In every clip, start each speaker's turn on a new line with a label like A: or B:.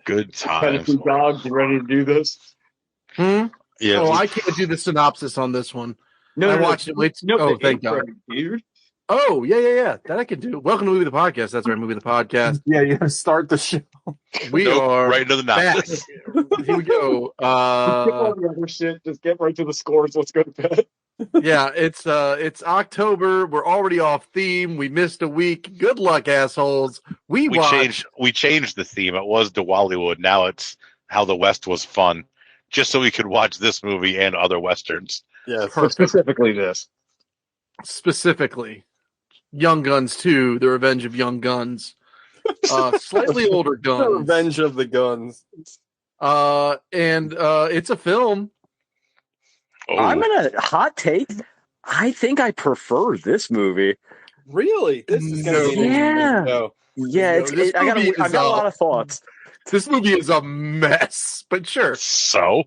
A: Good times.
B: Peterson dog, you ready to do this?
C: Yeah.
D: Oh, I can't do the synopsis on this one. I watched it. Wait.
B: No,
D: Oh, thank God. Oh, yeah. That I can do. Welcome to Movie the Podcast. That's right, Movie the Podcast.
C: Yeah, you gotta start the show.
D: We are
A: right into the
D: back.
A: synopsis.
D: Here we go.
B: Skip all the other shit. Just get right to the scores. Let's go to bed.
D: Yeah, it's October. We're already off theme. We missed a week. Good luck, assholes. We
A: changed the theme. It was Diwaliwood. Now it's How the West Was Fun, just so we could watch this movie and other westerns.
C: Yeah,
B: specifically this.
D: Specifically, Young Guns 2, The Revenge of Young Guns. Slightly older guns.
C: The Revenge of the Guns.
D: And it's a film.
E: Oh. I'm gonna hot take. I think I prefer this movie.
C: Really? This is gonna be
E: I got a lot of thoughts.
D: This movie is a mess, but sure.
A: So,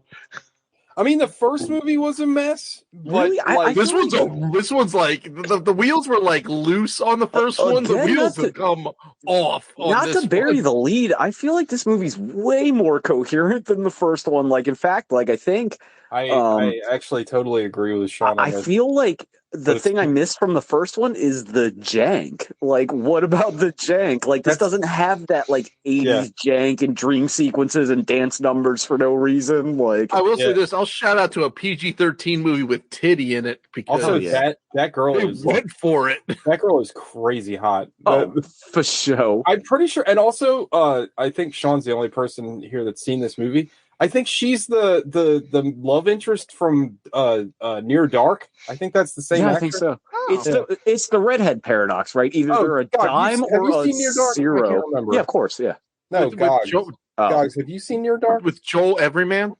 C: I mean, the first movie was a mess.
E: Really?
D: This one's like the wheels were like loose on the first one. The wheels have come off.
E: Not to bury the lead, I feel like this movie's way more coherent than the first one. Like, in fact, like I think
C: I actually totally agree with Sean.
E: I feel like the thing I missed from the first one is the jank. Like, what about the jank? Like, this doesn't have that like 80s jank and dream sequences and dance numbers for no reason. Like,
D: I will say this: I'll shout out to a PG-13 movie with titty in it because
C: also that girl
D: went for it.
C: That girl is crazy hot.
E: For sure.
C: I'm pretty sure, and also I think Sean's the only person here that's seen this movie. I think she's the love interest from Near Dark. I think that's the same.
E: Yeah,
C: actor.
E: I think so. It's the redhead paradox, right? Either they're a dime or a zero. Yeah, of course. Yeah.
C: No, Gogs, have you seen Near Dark
D: with Joel Everyman?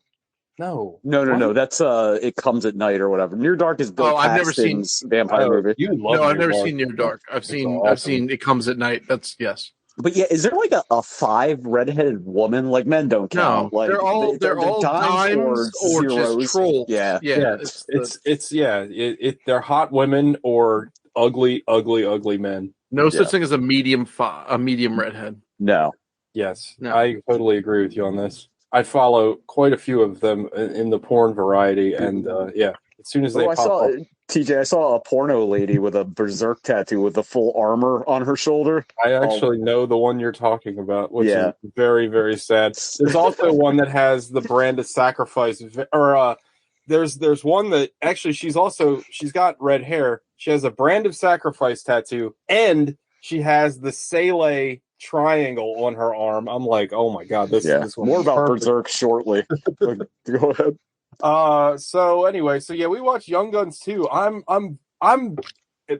C: No.
E: That's It Comes at Night or whatever. Near Dark is Bill Paxton's vampire movie.
D: I've never seen Near Dark. I've seen It Comes at Night. That's yes.
E: But yeah, is there like a 5 redheaded woman? Like, men don't count.
D: No,
E: like
D: they're all dimes or just trolls.
E: Yeah.
C: They're hot women or ugly men.
D: No such thing as a medium redhead.
E: No.
C: Yes, no. I totally agree with you on this. I follow quite a few of them in the porn variety, and as soon as they pop up.
E: TJ, I saw a porno lady with a berserk tattoo with the full armor on her shoulder.
C: I actually know the one you're talking about, which is very, very sad. There's also one that has the brand of sacrifice, or there's one that actually she's got red hair. She has a brand of sacrifice tattoo, and she has the Sele triangle on her arm. I'm like, oh my god, this
E: more about Berserk shortly. Go ahead.
C: So we watched Young Guns 2. I'm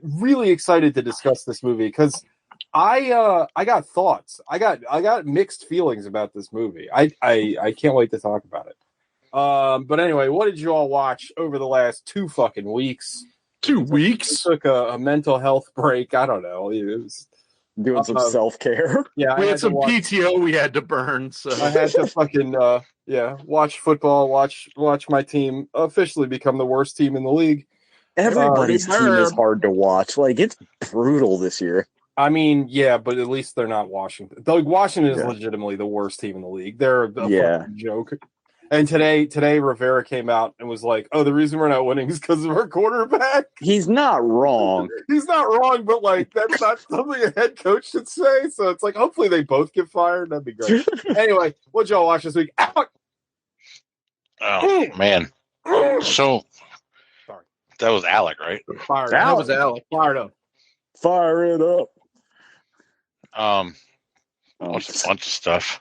C: really excited to discuss this movie because I got thoughts. I got mixed feelings about this movie. I can't wait to talk about it. But anyway, what did you all watch over the last 2 fucking weeks?
D: 2 weeks?
C: We took a mental health break. I don't know. It was
E: doing some self-care.
C: Yeah,
D: we had some PTO we had to burn. So
C: I had to fucking watch football, watch my team officially become the worst team in the league.
E: Everybody's team is hard to watch. Like, it's brutal this year.
C: I mean, yeah, but at least they're not Washington. Like, Washington is legitimately the worst team in the league. They're a fucking joke. And today Rivera came out and was like, "Oh, the reason we're not winning is because of our quarterback."
E: He's not wrong.
C: He's not wrong, but like that's not something a head coach should say. So it's like, hopefully they both get fired. That'd be great. Anyway, what'd y'all watch this week?
A: Oh man! So that was Alec, right?
D: That was Alec.
C: Fired up.
E: Fire it up.
A: Watched a bunch of stuff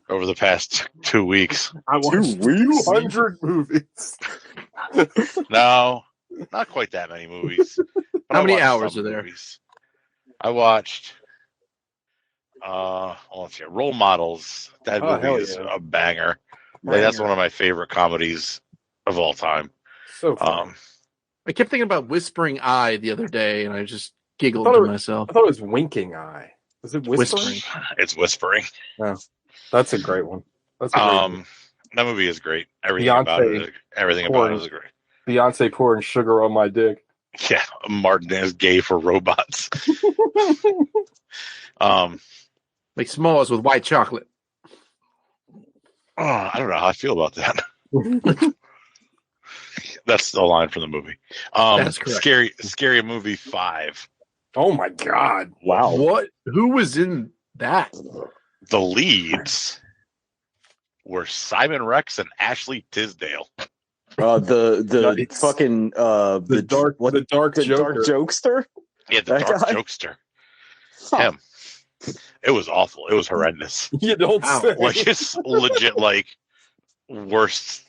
A: over the past 2 weeks.
C: I watched 200 movies.
A: No, not quite that many movies.
D: How many hours are there?
A: Movies. I watched let's see, Role Models. That movie is a banger. Like, that's one of my favorite comedies of all time.
C: So fun.
D: I kept thinking about Whispering Eye the other day, and I just giggled to myself.
C: I thought it was Winking Eye. Was it Whispering?
A: It's Whispering.
C: Oh, that's a great one.
A: That movie is great. Everything about it is great.
C: Beyonce pouring sugar on my dick.
A: Yeah, Martin is gay for robots.
D: Like s'mores with white chocolate.
A: I don't know how I feel about that. That's the line from the movie.
D: That's correct.
A: Scary Movie 5.
C: Oh my God!
E: Wow.
D: What? Who was in that?
A: The leads were Simon Rex and Ashley Tisdale.
E: The
C: Nice.
E: fucking
C: The dark Joker.
E: jokester.
A: Yeah, the
E: That
A: dark
E: guy?
A: jokester.
E: Huh.
A: Him. It was awful. It was horrendous.
C: You don't
D: Ow.
C: say.
A: Like, it's legit, like, worst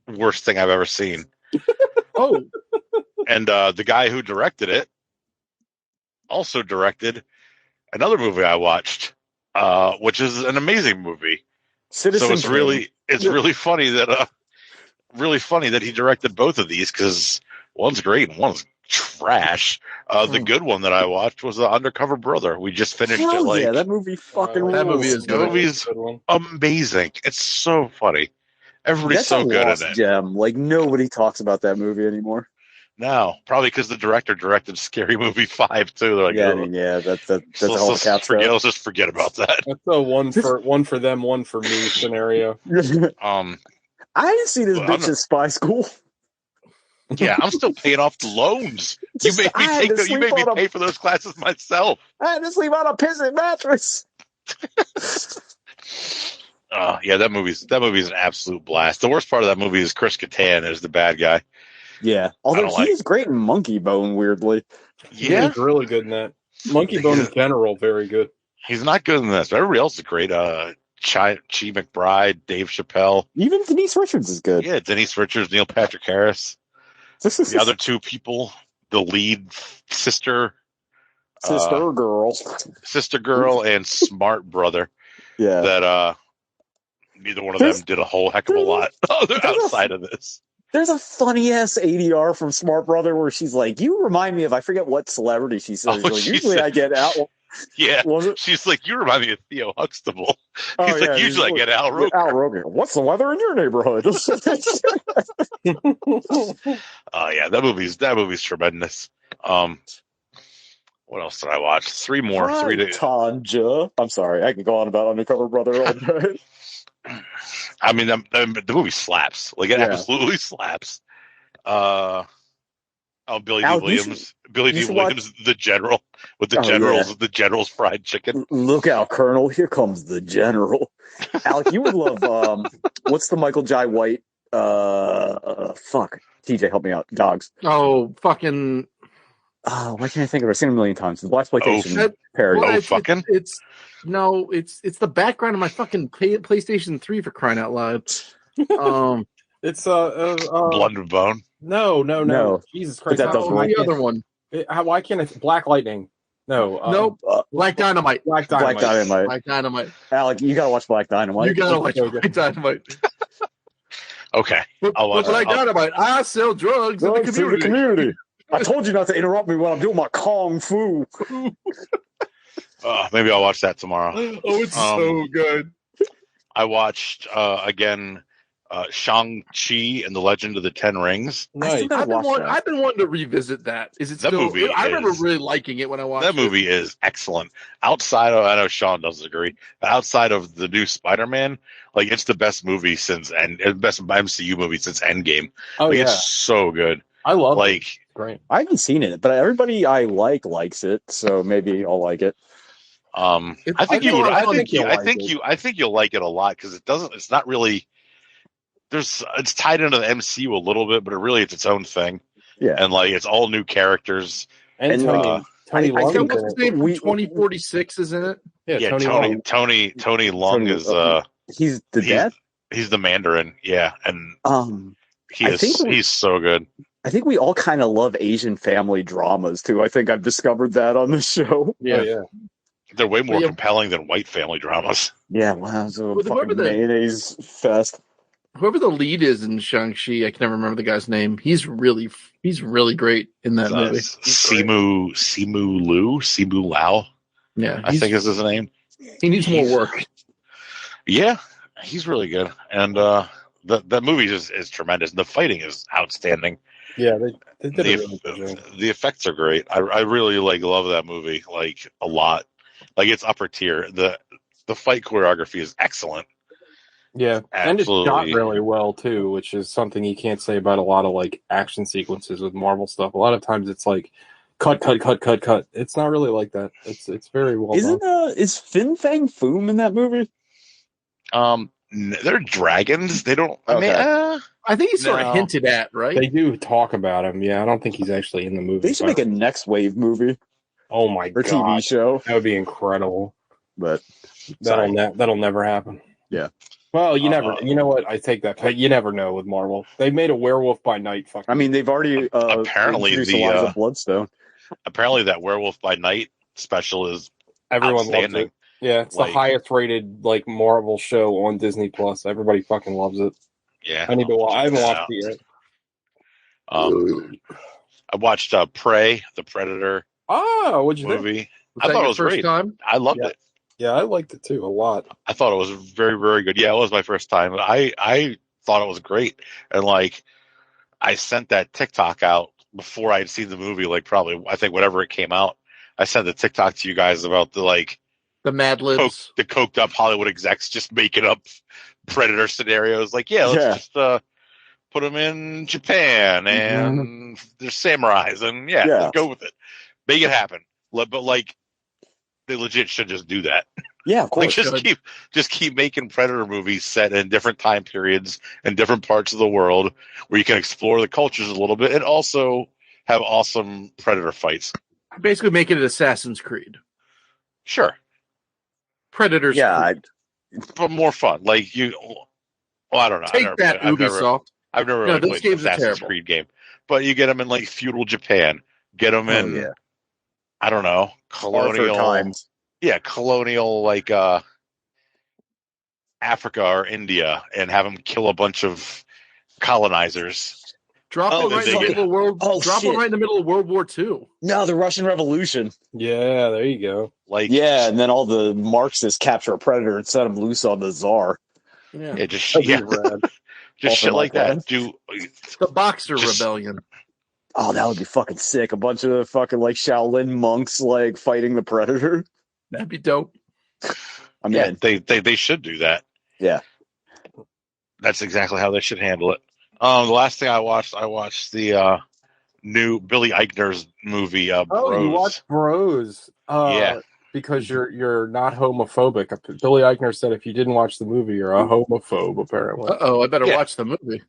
A: thing I've ever seen.
D: Oh,
A: And the guy who directed it also directed another movie I watched, which is an amazing movie.
E: Citizen
A: So it's
E: Kane.
A: really funny that he directed both of these, because one's great and one's trash. The good one that I watched was The Undercover Brother. We just finished it.
E: Hell
A: Like,
E: yeah, that movie fucking
D: that movie
E: rules.
D: is
A: the
D: good.
A: movie's amazing. It's so funny. Everybody's
E: That's
A: so
E: a
A: good
E: lost
A: in it.
E: gem. Like nobody talks about that movie anymore.
A: Now, probably because the director directed Scary Movie 5 too. They're like,
E: Yeah, I
A: "Ugh."
E: mean, yeah, that's
A: So
E: all the
A: let's
E: caps.
A: just forget about that.
C: That's a one for them, one for me scenario.
A: Um,
E: I didn't see this
A: Well,
E: bitch in Spy School.
A: yeah, I'm still paying off the loans. You made me you made me pay for those classes myself.
E: I had to sleep on a pissant mattress.
A: Yeah, that movie's an absolute blast. The worst part of that movie is Chris Kattan as the bad guy.
E: Yeah, although he is great in Monkey Bone. Weirdly,
A: Yeah,
C: He's really good in that. Monkey Bone in general, very good.
A: he's not good in this, but everybody else is great. Chi McBride, Dave Chappelle,
E: even Denise Richards is good.
A: yeah, Denise Richards, Neil Patrick Harris. The other two people, the lead sister
E: girl,
A: and smart brother.
E: Yeah,
A: That neither one of them did a whole heck of a lot outside of this.
E: There's a funny ass ADR from Smart Brother where she's like, "You remind me of," I forget what celebrity she says. Usually I get out.
A: Yeah, she's like, "You remind me of Theo Huxtable."
E: Oh,
A: He's like, "Usually I get Al Roker."
E: Al Roker. What's the weather in your neighborhood?
A: Oh yeah, that movie's tremendous. What else did I watch? Three more.
E: Tanja. I'm sorry, I can go on about Undercover Brother all day.
A: I mean, the movie slaps. Like, it absolutely slaps. Billy D. Williams. Billy D. Williams, the general, with the the general's fried chicken.
E: Look out, Colonel! Here comes the general. Alec, you would love. What's the Michael Jai White? Fuck. TJ, help me out. Dogs.
D: Oh, fucking.
E: Why can't I think of it? I've seen it a million times. The blaxploitation parody.
D: Well,
A: fucking.
D: It's the background of my fucking PlayStation 3 for crying out loud.
C: It's
A: Blood and Bone.
C: No. Jesus Christ!
E: That doesn't
D: the other one.
C: Why can't it? Black Lightning. No.
D: Nope. Black Dynamite.
E: Black Dynamite.
D: Black Dynamite.
E: Alec, you gotta watch Black Dynamite.
D: You gotta watch Black Dynamite.
A: Okay, I'll watch
D: Black Dynamite. I sell drugs in the community.
E: I told you not to interrupt me when I'm doing my kung fu.
A: Maybe I'll watch that tomorrow.
D: Oh, it's so good.
A: I watched again Shang-Chi and the Legend of the Ten Rings.
C: Nice.
D: I've been wanting to revisit that. Is it
A: that
D: still?
A: Movie
D: I remember really liking it when I watched it.
A: That movie is excellent. Outside of, I know Sean doesn't agree, but outside of the new Spider-Man, like, it's the best movie best MCU movie since Endgame.
C: Oh,
A: like,
C: yeah.
A: It's so good.
C: I love
A: it.
C: Great.
E: I haven't seen it, but everybody I likes it, so maybe I'll like it.
A: I think you'll like it a lot, because it's not really, it's tied into the MCU a little bit, but it's its own thing.
E: Yeah.
A: And like, it's all new characters.
C: And Tony
D: I
C: Lung.
D: think what's his name from 2046 is in it.
A: Yeah, Tony Lung is
E: he's the dad?
A: He's the Mandarin, yeah. And he's so good.
E: I think we all kind of love Asian family dramas too. I think I've discovered that on the show.
C: Yeah.
A: They're way more compelling than white family dramas.
E: Yeah, wow. So fucking mayonnaise fest.
D: Whoever the lead is in Shang-Chi, I can never remember the guy's name. He's really great in that movie. Simu Lau. Yeah,
A: I think is his name.
D: He needs more work.
A: Yeah, he's really good, and that movie is tremendous. The fighting is outstanding.
C: Yeah, they did
A: the effects are great. I really love that movie a lot. Like, it's upper tier. The fight choreography is excellent.
C: Yeah, and it's shot really well too, which is something you can't say about a lot of like action sequences with Marvel stuff. A lot of times it's like cut. It's not really like that. It's very well done.
E: Is Fin Fang Foom in that movie?
A: They're dragons. They don't.
D: I think he's sort of hinted at, right?
C: They do talk about him. Yeah, I don't think he's actually in the movie.
E: They should make a Next Wave movie.
C: Oh my god,
E: TV show.
C: That would be incredible.
E: But
C: that'll never happen.
E: Yeah.
C: Well, you never. You know what? I take that. But you never know with Marvel. They made a Werewolf by Night.
E: I mean, they've already
A: apparently
E: the Bloodstone.
A: Apparently, that Werewolf by Night special is
C: everyone loves it. Yeah, it's the highest rated like Marvel show on Disney Plus. Everybody fucking loves it.
A: Yeah,
C: I need to watch. I haven't watched it yet.
A: I watched Prey, the Predator.
C: Oh, what'd you
A: movie?
C: think?
A: I thought it was great.
D: Time?
A: I loved it.
C: Yeah, I liked it too a lot.
A: I thought it was very, very good. Yeah, it was my first time. I thought it was great, and like I sent that TikTok out before I had seen the movie. Like probably, I think whenever it came out, I sent the TikTok to you guys about
D: the Mad Libs,
A: the coked up Hollywood execs just making up Predator scenarios. Like, let's just put them in Japan and there's samurais and let's go with it, make it happen. But like, they legit should just do that.
E: Yeah, of course.
A: Like, just keep making Predator movies set in different time periods and different parts of the world where you can explore the cultures a little bit and also have awesome Predator fights.
D: Basically, make it an Assassin's Creed.
A: Sure.
D: Predators.
E: Yeah,
A: but more fun. Like I don't know.
D: Take that, Ubisoft.
A: I've never really played an Assassin's Creed game, but you get them in like feudal Japan. Get them in. I don't know, colonial
E: times.
A: Yeah, colonial like Africa or India, and have them kill a bunch of colonizers.
D: Drop them right in the middle of World War II.
E: No, the Russian Revolution.
C: Yeah, there you go.
E: And then all the Marxists capture a predator and set him loose on the Tsar.
A: Yeah, just shit like that. Do
D: the Boxer Rebellion.
E: Oh, that would be fucking sick. A bunch of fucking like Shaolin monks like fighting the predator.
D: That'd be dope.
E: I mean,
A: they should do that.
E: Yeah,
A: that's exactly how they should handle it. The last thing I watched the new Billy Eichner's movie. Bros.
C: You watched Bros? Because you're not homophobic. Billy Eichner said if you didn't watch the movie, you're a homophobe. Apparently.
D: I better watch the movie.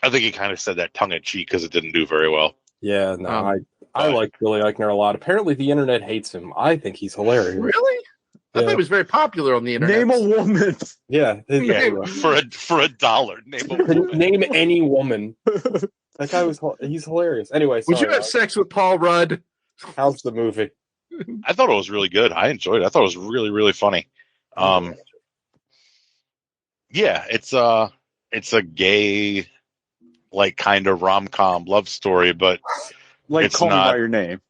A: I think he kind of said that tongue in cheek because it didn't do very well.
C: Yeah, no, I like Billy Eichner a lot. Apparently, the internet hates him. I think he's hilarious.
D: Really? I thought he was very popular on the internet.
E: Name a woman.
C: Yeah,
A: for $1.
C: Name any woman. That guy he's hilarious. Anyway,
D: would you have sex with Paul Rudd?
C: How's the movie?
A: I thought it was really good. I enjoyed it. I thought it was really, really funny. It's a gay, like, kind of rom-com love story, but
E: like
A: it's
E: Call
A: not,
E: Me by Your Name.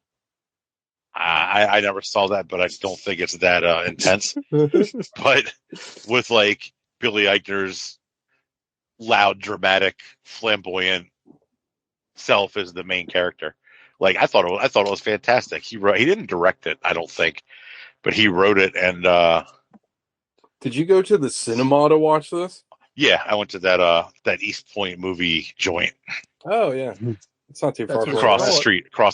A: I never saw that, but I don't think it's that intense. But with like Billy Eichner's loud, dramatic, flamboyant self as the main character. Like I thought it was fantastic. He didn't direct it, I don't think, but he wrote it. And
C: did you go to the cinema to watch this?
A: Yeah, I went to that East Point movie joint.
C: Oh yeah, it's not too far.
A: Across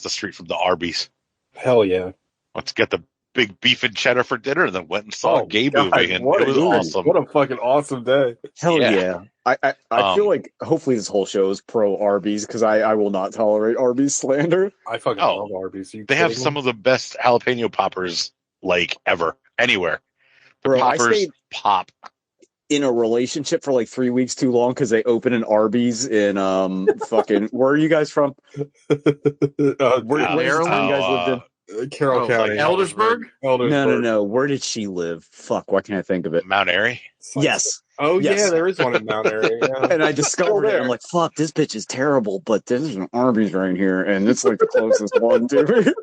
A: the street from the Arby's.
C: Hell yeah!
A: Let's get the big beef and cheddar for dinner, and then went and saw a gay movie, and it was awesome.
C: What a fucking awesome day!
E: Hell yeah! I feel like hopefully this whole show is pro Arby's because I will not tolerate Arby's slander.
C: I fucking love Arby's.
A: They have some of the best jalapeno poppers like ever anywhere. The poppers pop.
E: In a relationship for like 3 weeks too long because they open an Arby's in fucking where are you guys from? Where you guys lived in?
C: Carroll County.
D: Eldersburg?
E: No. Where did she live? Fuck, why can't I think of it?
A: Mount Airy?
E: Yes.
C: Oh yeah, there is one in Mount Airy. Yeah.
E: And I discovered it. I'm like, fuck, this bitch is terrible, but there's an Arby's right here, and it's like the closest one to me.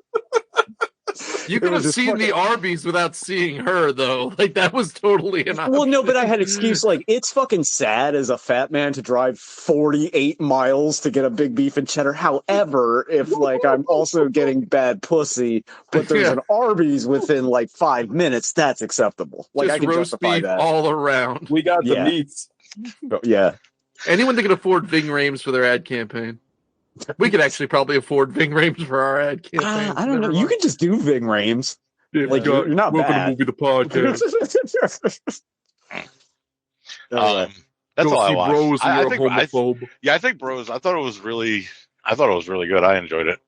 D: You could have seen the Arby's without seeing her, though. Like, that was totally an option.
E: Well, no, but I had excuse. Like, it's fucking sad as a fat man to drive 48 miles to get a big beef and cheddar. However, if, like, I'm also getting bad pussy, but there's an Arby's within, like, 5 minutes, that's acceptable. Like,
D: just
E: I can
D: roast
E: justify
D: beef
E: that.
D: all around.
C: We got the meats.
E: Yeah.
D: Anyone that can afford Ving Rhames for their ad campaign. We could actually probably afford Ving Rhames for our ad campaign.
E: I don't know. You can just do Ving Rhames.
D: Yeah,
E: like, you're not
D: welcome
E: bad.
D: to Movie the Podcast.
A: That's all I watched.
D: Bros and
A: I
D: you're
A: think,
D: a homophobe.
A: I think Bros. I thought it was really good. I enjoyed it.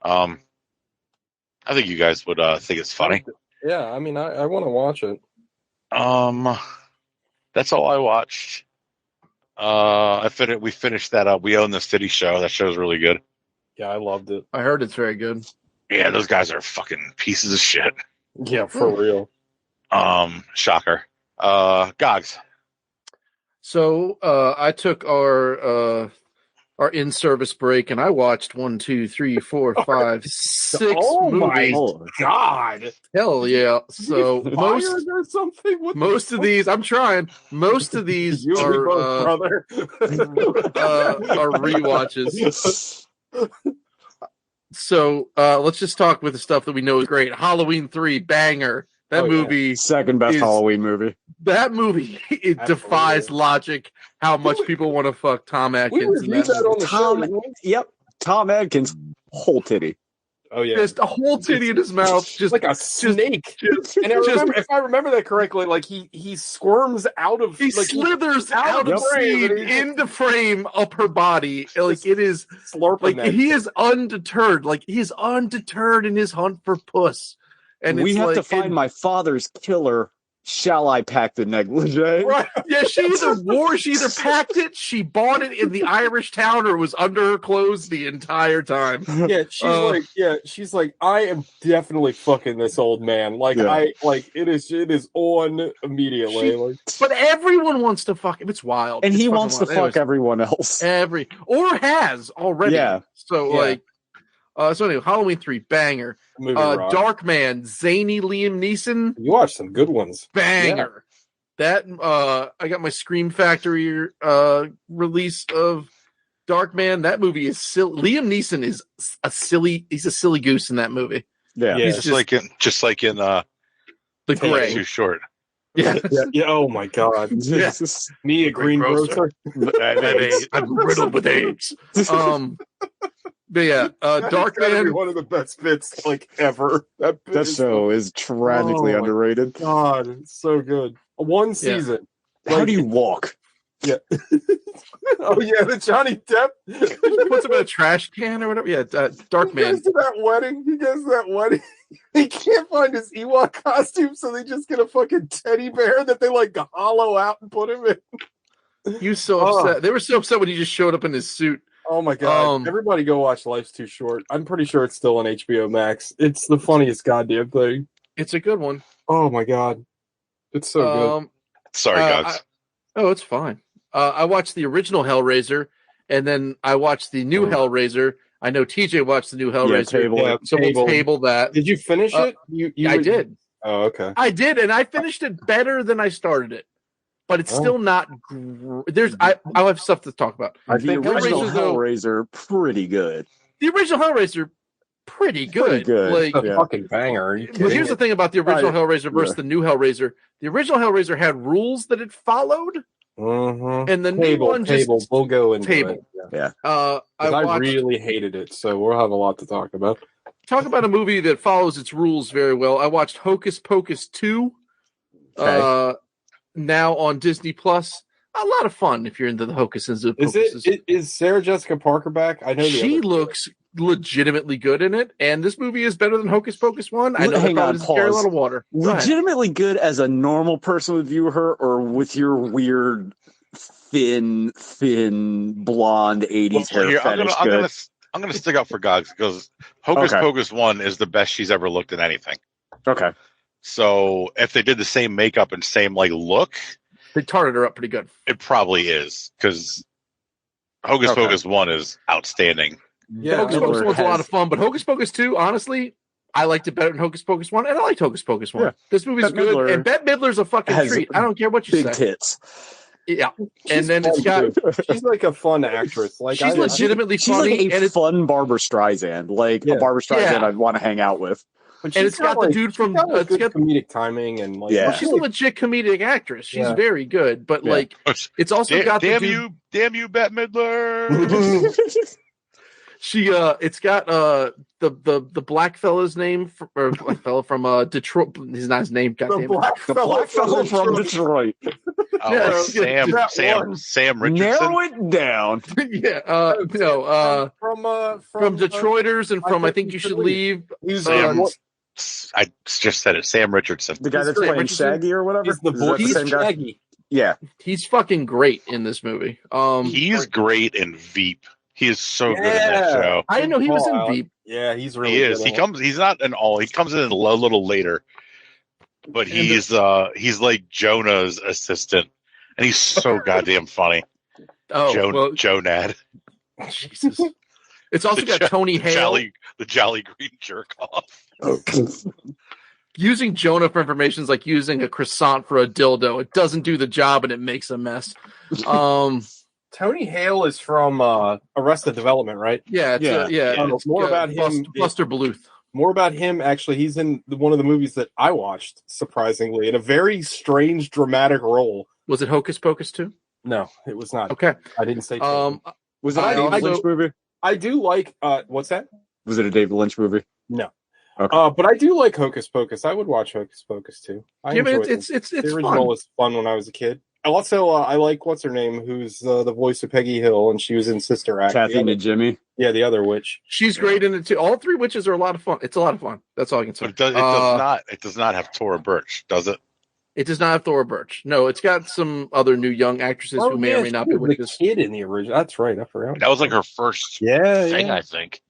A: I think you guys would think it's funny.
C: Yeah, I mean, I want to watch it.
A: That's all I watched. We finished that We Own the City show. That show's really good.
C: Yeah, I loved it.
D: I heard it's very good.
A: Yeah, those guys are fucking pieces of shit.
C: Yeah, for real.
A: Shocker. Gogs.
D: So I took our in-service break and I watched 1, 2, 3, 4, 5, 6 movies.
C: My God!
D: Hell yeah! So most of these, I'm trying. Most of these are rewatches. So let's just talk with the stuff that we know is great. Halloween 3, banger. That movie,
E: second best Halloween movie.
D: That movie, it defies logic. How much people want to fuck Tom Atkins?
C: We reviewed that on the show.
E: Yep, Tom Atkins, whole titty.
C: Oh yeah,
D: just a whole titty in his mouth, just
C: like a snake. And if I remember that correctly, like he squirms out of,
D: he slithers out of scene into frame up her body. Like it is
C: slurping.
D: Like he is undeterred. Like he is undeterred in his hunt for puss. And
E: we have to find my father's killer. Shall I pack the negligee?
D: Right. Yeah, she either packed it, she bought it in the Irish town, or was under her clothes the entire time.
C: Yeah, she's like, I am definitely fucking this old man. Like it is on immediately.
D: But everyone wants to fuck him. It's wild.
E: And he wants to fuck everyone else.
D: Or has already. Yeah. So so anyway, Halloween 3, banger. Dark Man, zany Liam Neeson.
C: You watched some good ones.
D: Banger. Yeah. That I got my Scream Factory release of Dark Man. That movie is silly. Liam Neeson is he's a silly goose in that movie.
E: Yeah.
A: He's just like in The
D: Gray.
A: Too Short.
D: Yeah.
C: Yeah. Oh my God.
D: Yeah.
C: Me, a greengrocer.
D: I'm riddled with AIDS. But yeah, Dark Man,
C: one of the best bits like ever. That
E: show is tragically underrated.
C: God, it's so good. One season.
E: Yeah. How do you walk?
C: Yeah. Oh yeah, the Johnny Depp
D: puts him in a trash can or whatever. Yeah, Dark Man.
C: He gets that wedding. He can't find his Ewok costume, so they just get a fucking teddy bear that they like hollow out and put him in.
D: He was so upset. They were so upset when he just showed up in his suit.
C: Oh my God. Everybody go watch Life's Too Short. I'm pretty sure it's still on HBO Max. It's the funniest goddamn thing.
D: It's a good one.
C: Oh my God. It's so good.
A: Sorry, guys.
D: It's fine. I watched the original Hellraiser, and then I watched the new Hellraiser. I know TJ watched the new Hellraiser. So we'll table that.
C: Did you finish it?
D: I did.
C: Oh, okay.
D: I did, and I finished it better than I started it. But it's still not. I have stuff to talk about.
E: I think the original Hellraiser pretty good.
D: The original Hellraiser pretty good. Like
C: a fucking banger.
D: But here's the thing about the original Hellraiser versus the new Hellraiser. The original Hellraiser had rules that it followed, and the new one just
C: we'll go into
D: table.
C: It.
E: Yeah.
C: I really hated it, so we'll have a lot to talk about.
D: Talk about a movie that follows its rules very well. I watched Hocus Pocus 2. Okay. Now on Disney Plus, a lot of fun if you're into the Hocus and Pocuses.
C: Is Sarah Jessica Parker back? I know
D: she looks legitimately good in it, and this movie is better than Hocus Pocus 1. I know that probably doesn't carry a lot of water.
E: Legitimately good as a normal person would view her, or with your weird thin blonde 80s hair fetish.
A: I'm gonna stick up for Gogs because Hocus Pocus 1 is the best she's ever looked in anything.
E: Okay.
A: So if they did the same makeup and same look,
D: they tarted her up pretty good.
A: It probably is because Hocus Pocus 1 is outstanding.
D: Yeah, Hocus Pocus 1's a lot of fun, but Hocus Pocus 2, honestly, I liked it better than Hocus Pocus 1, and I liked Hocus Pocus 1.
E: Yeah.
D: This movie's
E: Bette
D: good,
E: Midler
D: and Bette Midler's a fucking treat. I don't care what you
E: big
D: say.
E: tits.
D: Yeah. And then it's got...
C: She's like a fun actress. Like
D: she's legitimately
E: she's
D: funny.
E: She's like a fun Barbara Streisand. Like a Barbara Streisand I'd want to hang out with.
C: But
D: and it's got the dude from...
C: It's got comedic timing and like...
D: Well, she's a legit comedic actress. She's very good. But like, it's also got the dude...
A: Damn you, Bette Midler!
D: It's got the black fella's name or black fella from Detroit. He's not his name. Goddamn,
E: the black fella from Detroit.
A: Sam Richardson.
E: Narrow it down.
D: From Detroiters and from I Think You Should Leave.
A: I just said it. Sam Richardson,
E: the guy that's playing Shaggy or whatever.
C: He's Shaggy.
E: Yeah,
D: he's fucking great in this movie.
A: He's great in Veep. He is so good in that show.
D: I didn't know he was in Veep.
C: Yeah, he's really.
A: He is. He comes. He's not an all. He comes in a little later, but he's like Jonah's assistant, and he's so goddamn funny. Jonad.
D: Jesus. It's also got Tony Hale,
A: the Jolly Green jerk off.
D: Using Jonah for information is like using a croissant for a dildo. It doesn't do the job, and it makes a mess.
C: Tony Hale is from Arrested Development, right?
D: Yeah.
C: More about him.
D: Buster Bluth.
C: More about him, actually. He's in one of the movies that I watched, surprisingly, in a very strange, dramatic role.
D: Was it Hocus Pocus 2?
C: No, it was not.
D: Okay.
C: I didn't say
E: was it a David Lynch movie?
C: I do like... what's that?
E: Was it a David Lynch movie?
C: No.
E: Okay.
C: But I do like Hocus Pocus. I would watch Hocus Pocus, too.
D: It's
C: the original was fun when I was a kid. Also, I like what's her name, who's the voice of Peggy Hill, and she was in Sister Act.
E: Kathy and Jimmy.
C: Yeah, the other witch.
D: She's great in it too. All three witches are a lot of fun. It's a lot of fun. That's all I can say.
A: But it does not have Tora Birch, does it?
D: It does not have Thora Birch. No, it's got some other new young actresses who may or may not be witches.
C: The kid in the original. That's right. I forgot.
A: That was like her first thing, I think.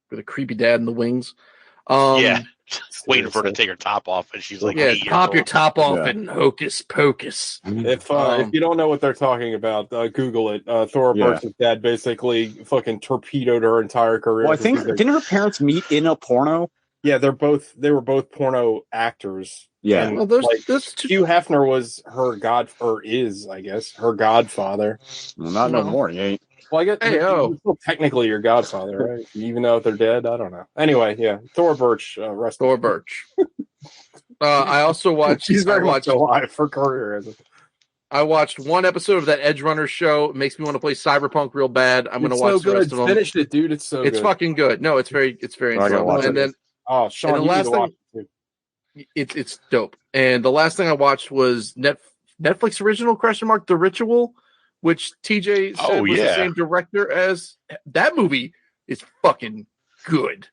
D: With a creepy dad in the wings.
A: Waiting for her to take her top off, and she's like,
D: pop your top off and Hocus Pocus.
C: If you don't know what they're talking about, Google it. Thora Birch's dad basically fucking torpedoed her entire career.
E: Well, I think didn't her parents meet in a porno?
C: Yeah, they were both porno actors.
E: Yeah.
C: And,
D: well, those two...
C: Hugh Hefner was her is, I guess, her godfather.
E: Well, not no more. He ain't.
C: Well, I guess he's still technically your godfather, right? Even though they're dead, I don't know. Anyway, yeah, Thora Birch.
D: Thora Birch. I also watched.
C: She's very much alive for career.
D: I watched one episode of that Edge Runner show. It makes me want to play Cyberpunk real bad. I'm going to watch the rest of them.
C: Finished it, dude. It's so.
D: It's
C: good.
D: Fucking good. No, it's very enjoyable. And then
C: Sean,
D: and the last thing. It's dope. And the last thing I watched was Netflix original ? The Ritual, which TJ said was the same director as that movie. Is fucking good.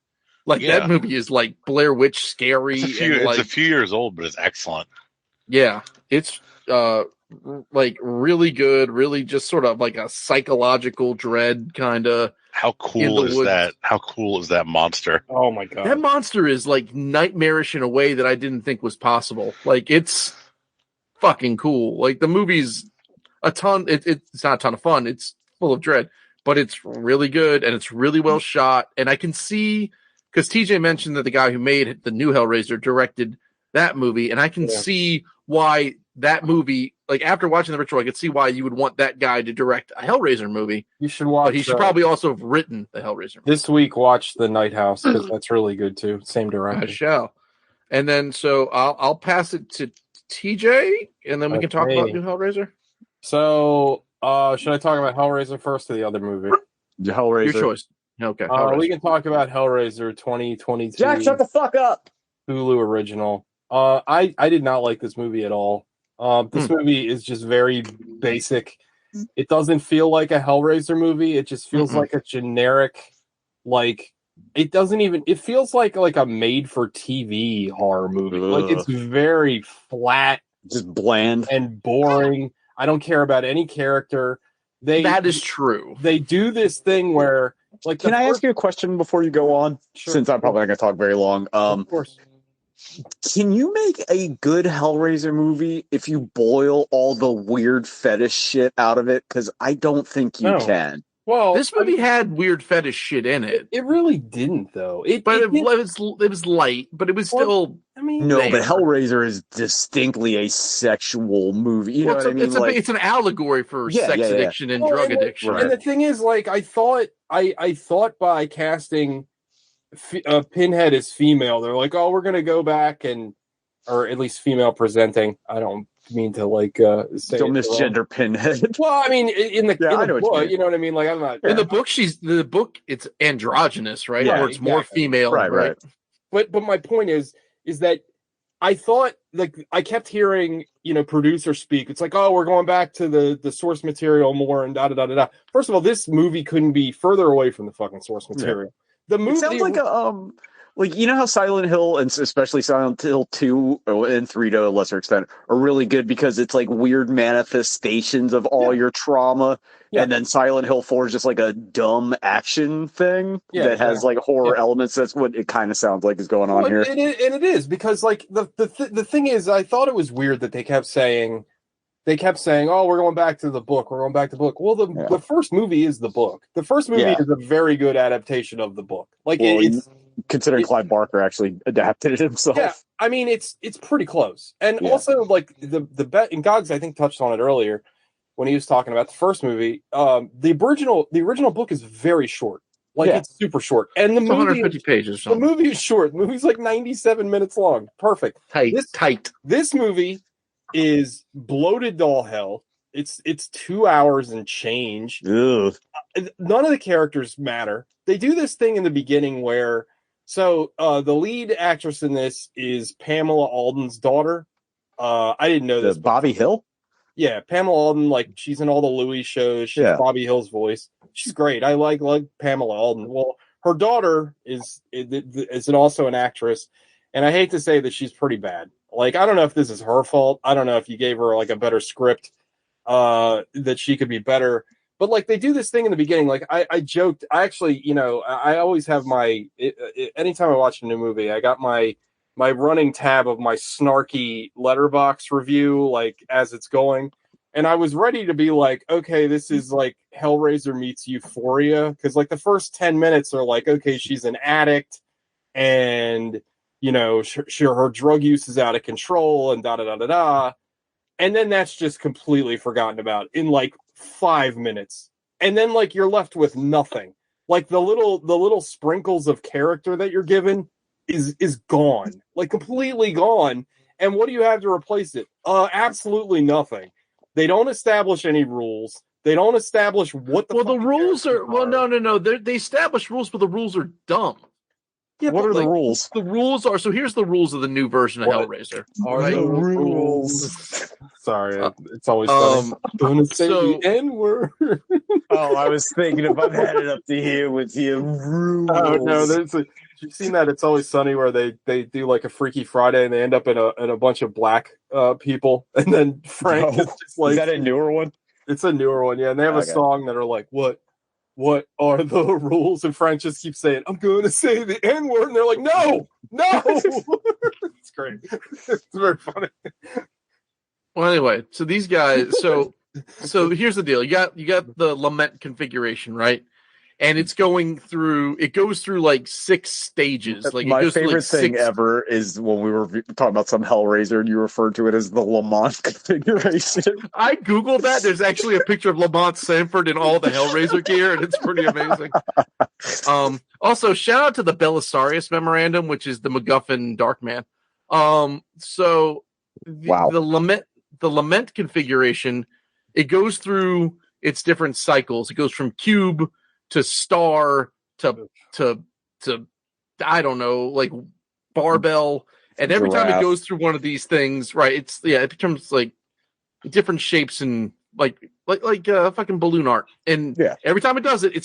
D: Like that movie is like Blair Witch scary.
A: It's a few years old, but it's excellent.
D: Yeah, it's like really good. Really, just sort of like a psychological dread kind of.
A: How cool is that? How cool is that monster?
C: Oh my god,
D: that monster is like nightmarish in a way that I didn't think was possible. Like it's fucking cool. Like the movie's a ton. It's not a ton of fun. It's full of dread, but it's really good and it's really well shot. And I can see because TJ mentioned that the guy who made the new Hellraiser directed that movie, and I can see why that movie. Like after watching The Ritual, I could see why you would want that guy to direct a Hellraiser movie.
C: You should watch.
D: But he should probably also have written the Hellraiser movie.
C: This week, watch The Night House because that's really good too. Same director.
D: I shall. And then so I'll pass it to TJ, and then we can talk about new Hellraiser.
C: So should I talk about Hellraiser first or the other movie?
E: Hellraiser.
D: Your choice. Okay.
C: We can talk about Hellraiser 2022.
E: Jack, shut the fuck up.
C: Hulu original. I did not like this movie at all. This movie is just very basic. It doesn't feel like a Hellraiser movie. It just feels like a generic, like it doesn't even. It feels like a made-for-TV horror movie. Like it's very flat,
E: just bland
C: and boring. I don't care about any character.
D: That is true.
C: They do this thing where, like,
E: can I ask you a question before you go on? Sure. Since I'm probably not going to talk very long.
C: Of course.
E: Can you make a good Hellraiser movie if you boil all the weird fetish shit out of it? Because I don't think you can.
C: Well,
D: this movie had weird fetish shit in it.
C: It really didn't, though.
D: It was light, but it was still.
E: But Hellraiser is distinctly a sexual movie. You know what I mean?
D: It's an allegory for sex addiction and drug addiction.
C: And the thing is, like, I thought by casting Pinhead as female, they're like, oh, we're gonna go back or at least female presenting. I don't mean to say
E: don't misgender Pinhead.
C: Well, I mean, in the book, you know what I mean. Like, I'm not
D: in the book. It's androgynous, right?
C: Yeah,
D: or it's more female, right?
C: But my point is that I thought, like, I kept hearing, producers speak. It's like, oh, we're going back to the source material more and da da da da da. First of all, this movie couldn't be further away from the fucking source material. The movie
E: sounds like how Silent Hill and especially Silent Hill 2 and 3 to a lesser extent are really good because it's like weird manifestations of all your trauma. Yeah. And then Silent Hill 4 is just like a dumb action thing that has like horror elements. That's what it kind of sounds like is going on here.
C: And it is because like the thing is, I thought it was weird that they kept saying, oh, we're going back to the book. We're going back to the book. Well, the first movie is the book. The first movie is a very good adaptation of the book. Like it's
E: considering Clive Barker actually adapted it himself.
C: Yeah, I mean it's pretty close. And also like the bet, and Gogs I think touched on it earlier when he was talking about the first movie. The original book is very short. Like it's super short. And the movie
D: 150 pages.
C: The movie is short. The movie's like 97 minutes long. Perfect.
D: Tight.
C: This movie is bloated to all hell. It's 2 hours and change.
E: Ugh.
C: None of the characters matter. They do this thing in the beginning where the lead actress in this is Pamela Alden's daughter. I didn't know this.
E: Bobby Hill?
C: Yeah, Pamela Alden, like she's in all the Louis shows. She's Bobby Hill's voice. She's great. I like Pamela Alden. Well, her daughter is also an actress, and I hate to say that she's pretty bad. Like, I don't know if this is her fault. I don't know if you gave her like a better script that she could be better. But like they do this thing in the beginning. Like I joked. I actually, I always have anytime I watch a new movie, I got my running tab of my snarky letterbox review, like as it's going. And I was ready to be like, okay, this is like Hellraiser meets Euphoria. Because like the first 10 minutes are like, okay, she's an addict and, her drug use is out of control and da da da da da. And then that's just completely forgotten about in like 5 minutes. And then like you're left with nothing. Like the little sprinkles of character that you're given is gone. Like completely gone. And what do you have to replace it? Absolutely nothing. They don't establish any rules. They don't establish what the
D: rules are. Well, no. They establish rules, but the rules are dumb.
E: Yeah, what are the rules?
D: The rules are, so here's the rules of the new version of Hellraiser.
C: Are the rules? Sorry, it's always funny. I'm going to say the N-word.
E: Oh, I was thinking if I'm headed up to here with your rules.
C: Oh, no, you've seen that It's Always Sunny where they do like a Freaky Friday and they end up in a bunch of black people. And then Frank is just like...
E: Is that a newer one?
C: It's a newer one, yeah. And they have a song that are like, what are the rules? And Frank just keeps saying, I'm going to say the N-word. And they're like, no. It's great. It's very funny.
D: Well, anyway, so these guys, so here's the deal. You got the lament configuration, right? And it goes through like 6 stages. Like
E: my favorite thing ever is when we were talking about some Hellraiser and you referred to it as the Lamont configuration.
D: I Googled that. There's actually a picture of Lamont Sanford in all the Hellraiser gear, and it's pretty amazing. Also, shout out to the Belisarius Memorandum, which is the MacGuffin Darkman. The lament configuration, it goes through its different cycles. It goes from cube to star to I don't know, like barbell, and every time it goes through one of these things, right? It becomes like different shapes and like fucking balloon art. And every time it does it, it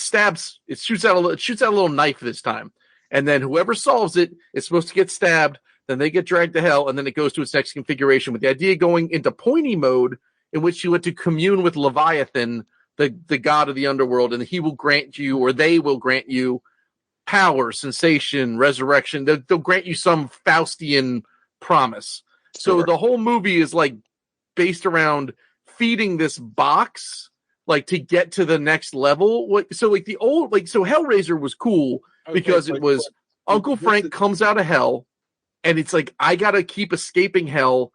D: shoots out a little knife this time, and then whoever solves it is supposed to get stabbed. Then they get dragged to hell, and then it goes to its next configuration with the idea going into pointy mode, in which you had to commune with Leviathan, the god of the underworld, and he will grant you, or they will grant you, power, sensation, resurrection. They'll grant you some Faustian promise. Sure. So the whole movie is like based around feeding this box like to get to the next level. So like the old, like, so Hellraiser was cool because it was Uncle Frank comes out of hell, and it's like, I gotta keep escaping hell,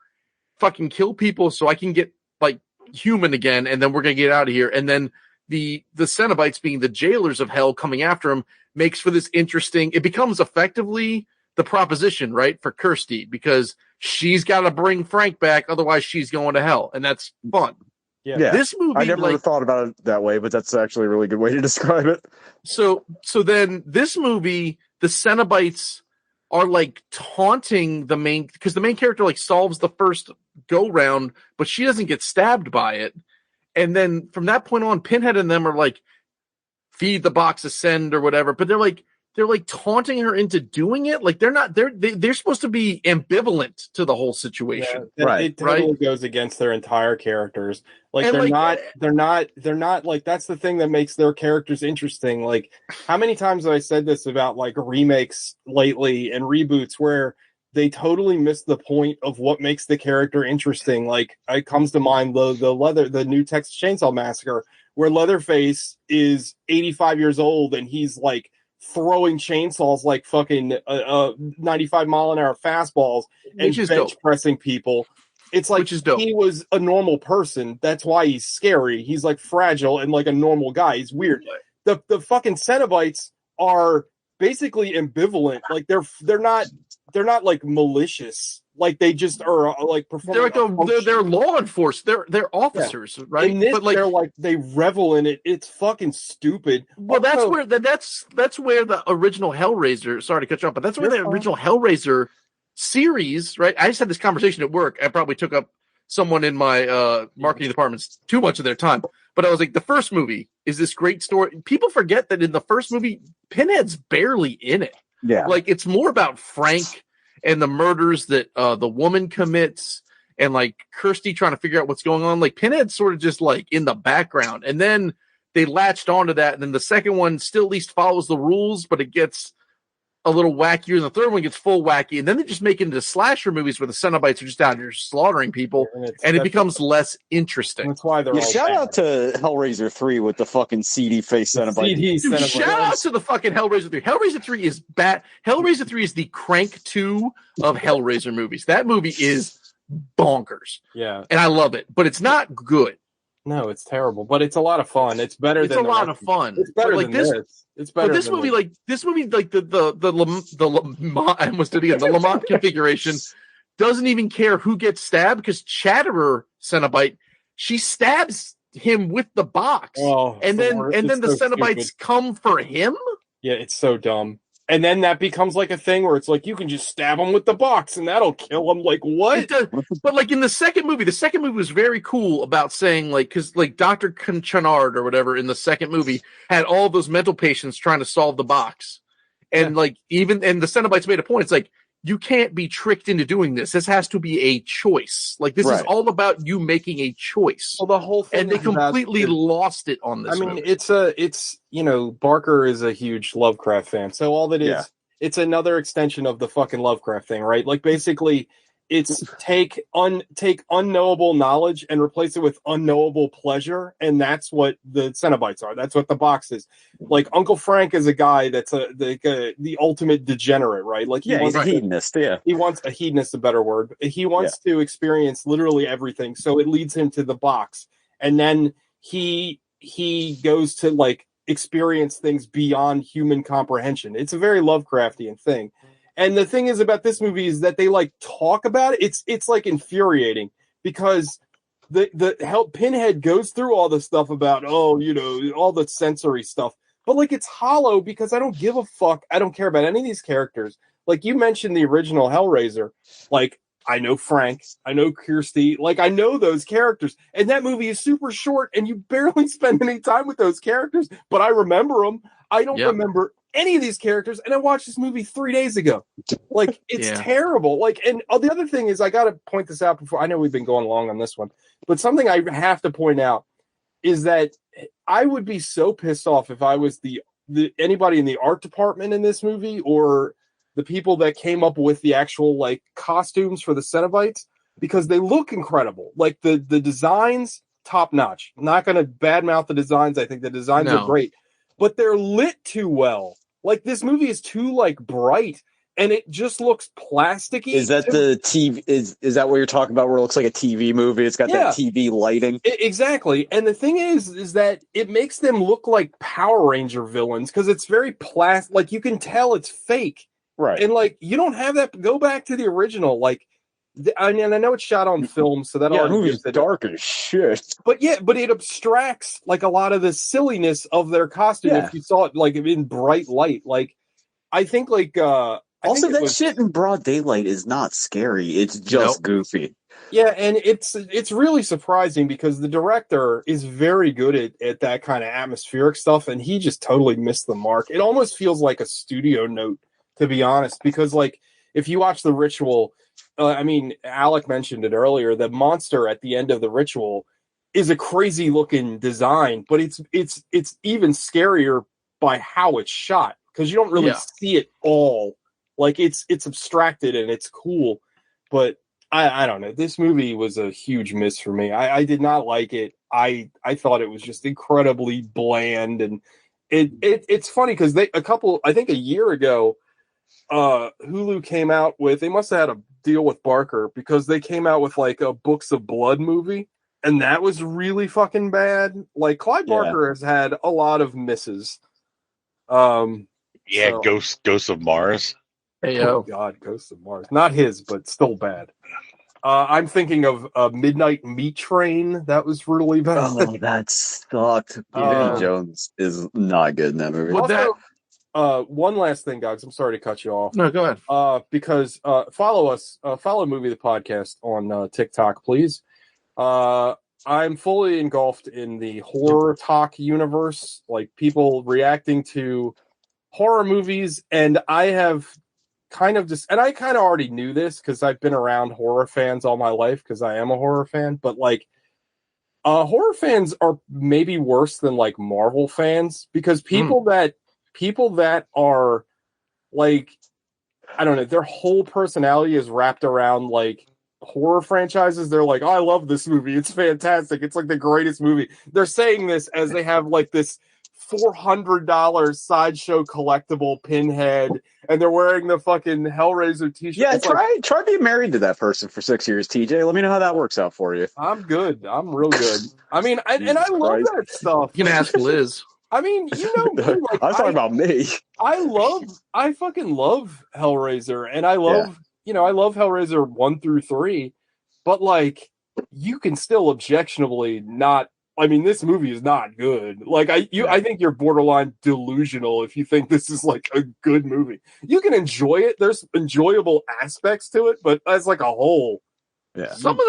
D: fucking kill people so I can get like human again, and then we're gonna get out of here. And then the Cenobites, being the jailers of hell, coming after him, makes for this interesting, it becomes effectively the proposition, right, for Kirsty, because she's got to bring Frank back, otherwise she's going to hell, and that's fun.
E: Yeah.
D: This movie,
E: I never thought about it that way, but that's actually a really good way to describe it.
D: So then this movie, the Cenobites are like taunting the main, because the main character like solves the first go round, but she doesn't get stabbed by it. And then from that point on, Pinhead and them are like, feed the box, ascend, or whatever. But they're like taunting her into doing it. Like they're supposed to be ambivalent to the whole situation.
C: Yeah, right. It totally goes against their entire characters. Like, and they're not like, that's the thing that makes their characters interesting. Like, how many times have I said this about like remakes lately and reboots where they totally miss the point of what makes the character interesting? Like, it comes to mind the new Texas Chainsaw Massacre, where Leatherface is 85 years old and he's like throwing chainsaws like fucking 95-mile-an-hour fastballs and bench pressing people. It's like he was a normal person. That's why he's scary. He's like fragile and like a normal guy. He's weird. The fucking Cenobites are basically ambivalent. Like they're not like malicious. Like they just are like performing.
D: They're law enforcement. They're officers, right?
C: In this, but like they revel in it. It's fucking stupid.
D: Well, that's where the original Hellraiser. Sorry to cut you off, but that's where the original Hellraiser series, right? I just had this conversation at work. I probably took up someone in my marketing department's too much of their time. But I was like, the first movie is this great story. People forget that in the first movie, Pinhead's barely in it.
E: Yeah,
D: like it's more about Frank and the murders that the woman commits, and like Kirsty trying to figure out what's going on. Like Pinhead's sort of just like in the background, and then they latched onto that. And then the second one still at least follows the rules, but it gets a little wackier. And the third one gets full wacky. And then they just make it into slasher movies where the Cenobites are just out here slaughtering people, and it becomes less interesting.
C: That's why they're
E: shout out to Hellraiser 3 with the fucking seedy face Cenobite.
D: Dude, shout out to the fucking Hellraiser 3. Hellraiser 3 is bad. Hellraiser 3 is the Crank 2 of Hellraiser movies. That movie is bonkers.
C: Yeah.
D: And I love it, but it's not good.
C: No, it's terrible, but it's a lot of fun. It's better than
D: a lot of fun.
C: It's better
D: like
C: than this. It's better.
D: But this movie, like the Lamont, I almost did it again. The Lamont configuration doesn't even care who gets stabbed, because Chatterer Cenobite, she stabs him with the box, and then the Cenobites come for him.
C: Yeah, it's so dumb. And then that becomes like a thing where it's like you can just stab him with the box and that'll kill him. Like, what?
D: But like in the second movie was very cool about saying, like, because like Dr. Chenard or whatever in the second movie had all those mental patients trying to solve the box. And like the Cenobites made a point. It's like, you can't be tricked into doing this. This has to be a choice. Like, this is all about you making a choice.
C: Well, the whole thing,
D: and they completely lost it on this.
C: I mean, it's Barker is a huge Lovecraft fan, so all that is, it's another extension of the fucking Lovecraft thing, right? Like, basically, it's take unknowable knowledge and replace it with unknowable pleasure, and that's what the Cenobites are. That's what the box is. Like, Uncle Frank is a guy that's the ultimate degenerate, right? Like,
E: he's a hedonist. Yeah,
C: he wants a hedonist, a better word. He wants to experience literally everything, so it leads him to the box, and then he goes to like experience things beyond human comprehension. It's a very Lovecraftian thing. And the thing is about this movie is that they like talk about it. It's like infuriating because the Pinhead goes through all the stuff about, all the sensory stuff, but like it's hollow because I don't give a fuck. I don't care about any of these characters. Like, you mentioned the original Hellraiser. Like, I know Frank, I know Kirsty, like I know those characters, and that movie is super short and you barely spend any time with those characters, but I remember them. I don't remember any of these characters, and I watched this movie 3 days ago. Like, it's terrible. Like, and the other thing is, I got to point this out before, I know we've been going long on this one, but something I have to point out is that I would be so pissed off if I was the anybody in the art department in this movie, or the people that came up with the actual like costumes for the Cenobites, because they look incredible. Like the designs top notch. I'm not going to badmouth the designs. I think the designs are great, but they're lit too well. Like, this movie is too, like, bright, and it just looks plasticky.
E: Is that the TV? Is that what you're talking about, where it looks like a TV movie? It's got that TV lighting.
C: Exactly. And the thing is that it makes them look like Power Ranger villains, because it's very plastic. Like, you can tell it's fake.
E: Right.
C: And, like, you don't have that. Go back to the original. Like, I mean, I know it's shot on film, so that already
E: movie's dark as shit.
C: But it abstracts, like, a lot of the silliness of their costume if you saw it, like, in bright light. Like, I think, like,
E: also, that shit in broad daylight is not scary. It's just goofy.
C: Yeah, and it's really surprising, because the director is very good at that kind of atmospheric stuff, and he just totally missed the mark. It almost feels like a studio note, to be honest, because, like, if you watch The Ritual, I mean, Alec mentioned it earlier, the monster at the end of The Ritual is a crazy looking design, but it's even scarier by how it's shot, because you don't really see it all. Like, it's abstracted and it's cool, but I don't know. This movie was a huge miss for me. I did not like it. I thought it was just incredibly bland, and it's funny because I think a year ago, Hulu came out with, they must have had a deal with Barker, because they came out with, like, a Books of Blood movie, and that was really fucking bad. Like, Clive Barker has had a lot of misses.
A: Ghosts of Mars.
C: Oh God, Ghosts of Mars. Not his, but still bad. I'm thinking of Midnight Meat Train. That was really bad.
E: Oh, that sucked. Vinnie Jones is not good in that movie.
C: Also, one last thing, guys. I'm sorry to cut you off.
D: No, go ahead.
C: Because follow Movie the Podcast on TikTok, please. I'm fully engulfed in the horror talk universe, like people reacting to horror movies, and I have kind of I kind of already knew this because I've been around horror fans all my life, because I am a horror fan, but, like, horror fans are maybe worse than, like, Marvel fans, because people that are, like, I don't know, their whole personality is wrapped around, like, horror franchises. They're like, oh, I love this movie, it's fantastic, it's like the greatest movie. They're saying this as they have, like, this $400 sideshow collectible Pinhead, and they're wearing the fucking Hellraiser t-shirt.
E: Yeah, try being married to that person for 6 years, TJ. Let me know how that works out for you.
C: I'm good. I'm real good. I mean, I love that stuff.
D: You can ask Liz.
C: I mean, you know me. Like,
E: I'm talking about me.
C: I fucking love Hellraiser, and I love Hellraiser 1 through 3, but, like, you can still objectionably not. I mean, this movie is not good. Like, I think you're borderline delusional if you think this is, like, a good movie. You can enjoy it. There's enjoyable aspects to it, but as, like, a whole,
D: some of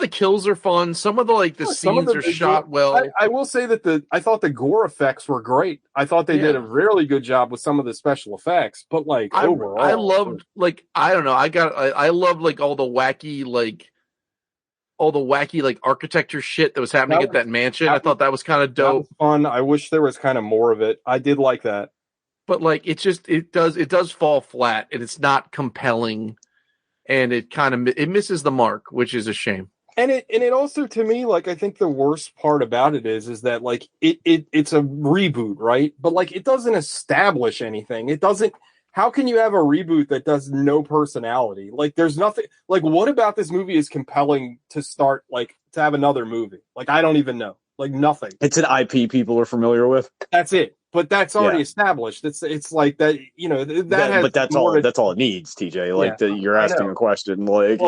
D: the kills are fun. Some of the scenes are shot well.
C: I will say that I thought the gore effects were great. I thought they did a really good job with some of the special effects, but, like, overall,
D: I loved, like, I don't know. I loved, like, all the wacky architecture shit that was happening at that mansion. I thought that was kind of dope.
C: Fun. I wish there was kind of more of it. I did like that.
D: But, like, it does fall flat, and it's not compelling, and it misses the mark, which is a shame.
C: And it also, to me, like, I think the worst part about it is that, like, it's a reboot, right? But, like, it doesn't establish anything. It doesn't. How can you have a reboot that does no personality? Like, there's nothing. Like, what about this movie is compelling to start, like, to have another movie? Like, I don't even know. Like, nothing.
E: It's an IP people are familiar with.
C: That's it. But that's already established. It's like that. You know
E: but that's all. That's all it needs, TJ. Like, you're asking a question. Like,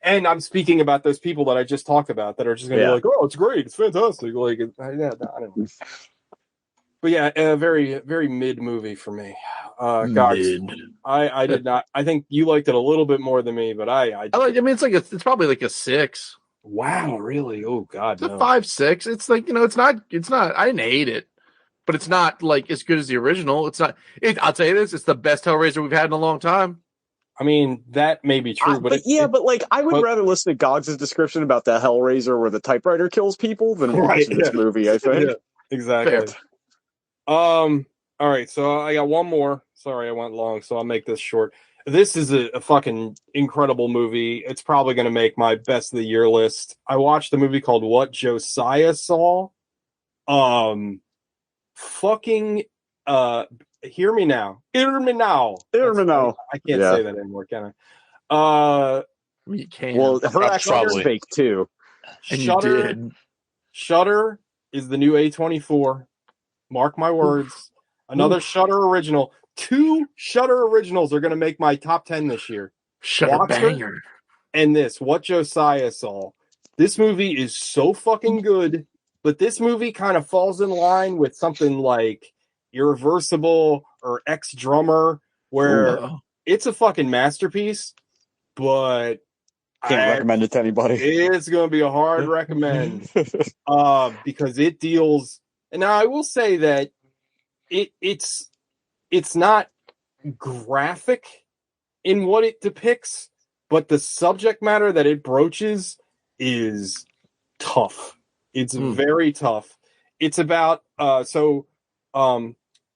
C: and I'm speaking about those people that I just talked about that are just going to be like, oh, it's great, it's fantastic. Like, I don't know. But yeah, a very, very mid movie for me. Gogs, I did not. I think you liked it a little bit more than me, but I
D: like. I mean, it's probably like a 6.
C: Wow, really? Oh God,
D: it's a 5-6. It's like, it's not. I didn't hate it, but it's not, like, as good as the original. It's not. I'll tell you this: it's the best Hellraiser we've had in a long time.
C: I mean, that may be true, but
E: like, I would rather listen to Goggs' description about the Hellraiser where the typewriter kills people than watching this movie. I think
C: exactly. Fair. All right, so I got one more. Sorry, I went long, so I'll make this short. This is a fucking incredible movie. It's probably going to make my best of the year list. I watched a movie called What Josiah Saw. Fucking hear me now. Hear me now. I can't say that anymore, can I?
D: You can.
E: Well, her accent's fake too.
D: And you did.
C: Shudder is the new A24. Mark my words. Another Shudder original. 2 Shudder originals are going to make my top 10 this year.
D: Shudder banger.
C: And this, What Josiah Saw. This movie is so fucking good, but this movie kind of falls in line with something like Irreversible or Ex-Drummer, where it's a fucking masterpiece, but
E: can't recommend it to anybody.
C: It's going to be a hard recommend because it deals. And now I will say that it's not graphic in what it depicts, but the subject matter that it broaches is tough. It's very tough. It's about